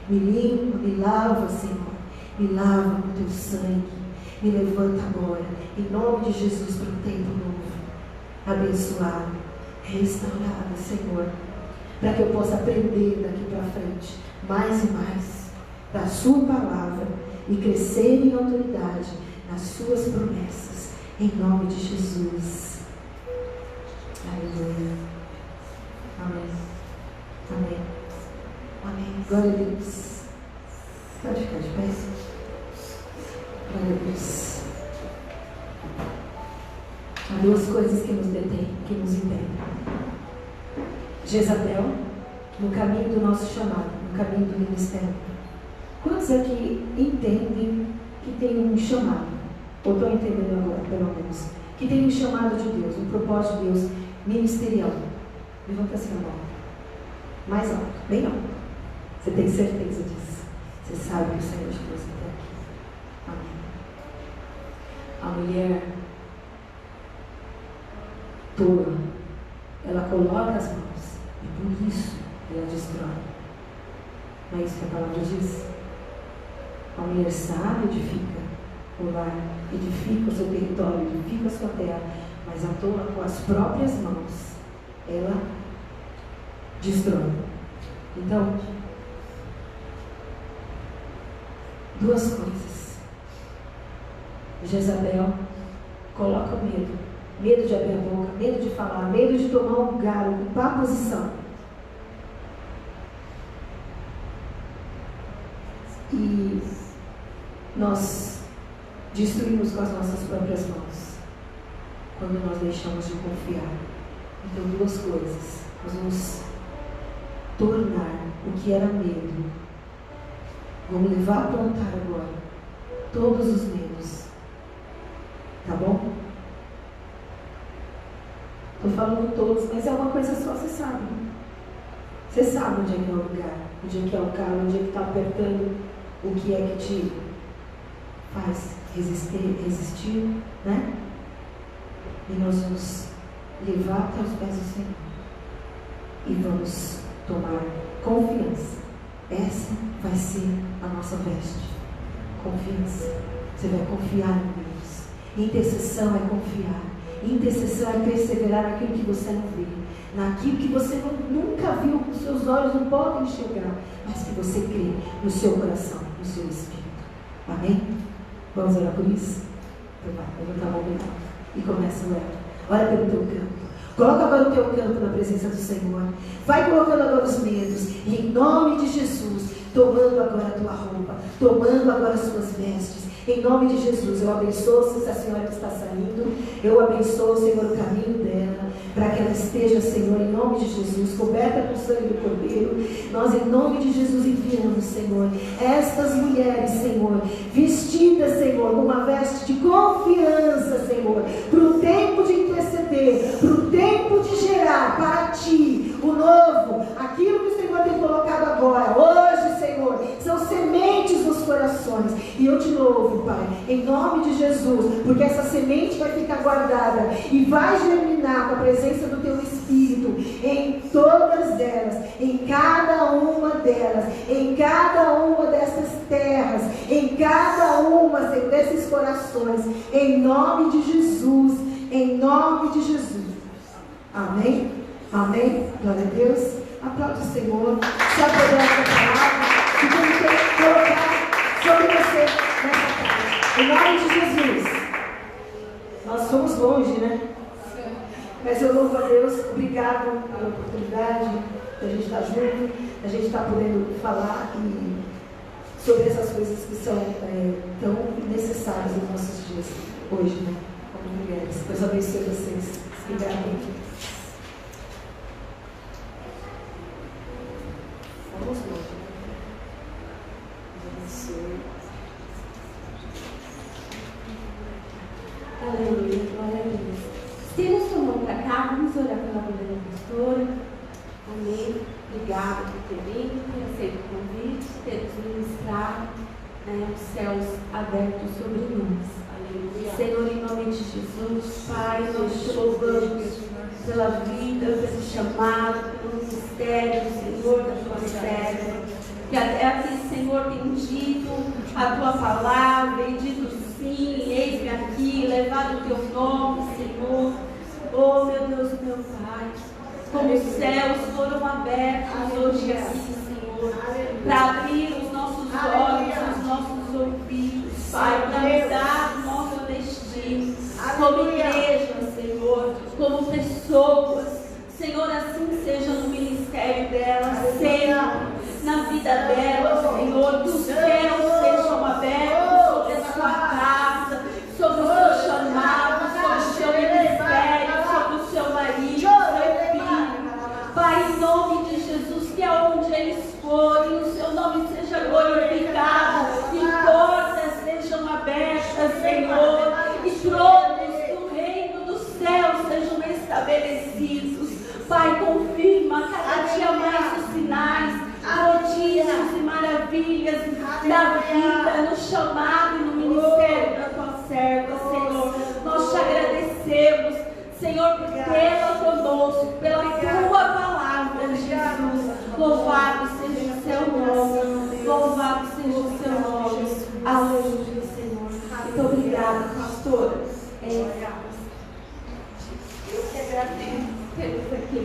Me limpa, me lava, Senhor. Me lava com teu sangue. Me levanta agora, em nome de Jesus, para um tempo novo, abençoado, restaurado, Senhor, para que eu possa aprender daqui para frente mais e mais da sua palavra e crescer em autoridade nas suas promessas, em nome de Jesus. Aleluia. Amém. Amém. Amém. Glória a Deus. Pode ficar de pé. Glória a Deus. Há duas coisas que nos detêm, que nos impedem. Jezabel, no caminho do nosso chamado, no caminho do ministério. Quantos aqui entendem que tem um chamado? Ou estão entendendo agora, pelo menos? Que tem um chamado de Deus, um propósito de Deus ministerial. Levanta assim a mão. Mais alto, bem alto. Você tem certeza disso? Você sabe que o Senhor te trouxe até aqui. Amém. A mulher tola, ela coloca as mãos e por isso ela destrói. Não é isso que a palavra diz? A mulher sábia edifica o lar, edifica o seu território, edifica a sua terra, mas a tola com as próprias mãos ela destrói. Então, duas coisas. Jezabel coloca o medo. Medo de abrir a boca, medo de falar, medo de tomar um lugar, ocupar a posição. E nós destruímos com as nossas próprias mãos quando nós deixamos de confiar. Então, duas coisas. Nós vamos tornar o que era medo. Vamos levar para o altar agora todos os medos. Tá bom? Estou falando todos, mas é uma coisa só, você sabe. Você sabe onde é que é o lugar, onde é que é o calo, onde é que está apertando, o que é que te faz resistir, né? E nós vamos levar até os pés do Senhor. E vamos tomar confiança. Essa vai ser a nossa veste. Confiança. Você vai confiar em Deus. Intercessão é confiar. Intercessão é perseverar naquilo que você não vê, naquilo que você nunca viu, com seus olhos não podem enxergar, mas que você crê no seu coração, no seu espírito. Amém? Vamos orar por isso? Então vai, levantar a mão bem alto e começa a orar. Ora pelo teu campo. Coloca agora o teu campo na presença do Senhor. Vai colocando agora os medos. E em nome de Jesus, tomando agora a tua roupa, tomando agora as suas vestes. Em nome de Jesus, eu abençoo essa senhora que está saindo. Eu abençoo, Senhor, o caminho dela, para que ela esteja, Senhor, em nome de Jesus, coberta com o sangue do Cordeiro. Nós, em nome de Jesus, enviamos, Senhor, estas mulheres, Senhor, vestidas, Senhor, com uma veste de confiança, Senhor, para o tempo de interceder, para o tempo de gerar para Ti o novo, aquilo que o Senhor tem colocado agora. Hoje, Senhor, são sementes nos corações. E eu te louvo, Pai, em nome de Jesus, porque essa semente vai ficar guardada e vai germinar com a presença do Teu Espírito em todas elas, em cada uma delas, em cada uma dessas terras, em cada uma, Senhor, desses corações, em nome de Jesus, em nome de Jesus. Amém? Amém? Glória a Deus. Aplaude o Senhor. Se apodera da palavra que Ele quer colocar sobre você nessa tarde. Em nome de Jesus. Nós somos longe, né? Mas eu louvo a Deus. Obrigado pela oportunidade da gente estar junto, da gente estar podendo falar sobre essas coisas que são tão necessárias nos nossos dias hoje, né? Como mulheres. Deus abençoe vocês. Obrigada. Vamos lá. Aleluia, glória a Deus. Estenda sua mão para cá, vamos orar pela vida da pastora. Amém. Obrigada por ter vindo, ter aceito o convite, ter nos ministrado. céus abertos sobre nós. Aleluia. Senhor, em nome de Jesus, Pai, nós te louvamos pela vida, pelo chamado, pelo ministério, Senhor, da tua serva, que até aqui, Senhor, tem dito a tua palavra, e dito sim, eis-me aqui, levado o teu nome, Senhor. Oh, meu Deus, meu Pai, como os céus foram abertos hoje aqui, Senhor, para abrir os nossos olhos, os nossos ouvidos, Pai, para mudar o nosso destino, como igreja, Senhor, como pessoas. Senhor, assim seja no ministério delas, Senhor, na vida delas, Senhor, que os céus sejam abertos sobre a sua casa, sobre o seu chamado, sobre o seu ministério, sobre o seu marido, seu filho. Pai, em nome de Jesus, que aonde eles forem, o seu nome seja glorificado, e portas sejam abertas, Senhor, e tronos do reino dos céus sejam estabelecidos. Pai, confirma cada dia mais os sinais, prodígios e maravilhas na vida, no chamado e no ministério da tua serva, Senhor. Nós te agradecemos, Senhor, por tê-la conosco, pela tua palavra, Jesus. Louvado seja o seu nome, louvado seja o seu nome. Aleluia, Senhor. Muito obrigada, pastora. Eu que agradeço. Aqui,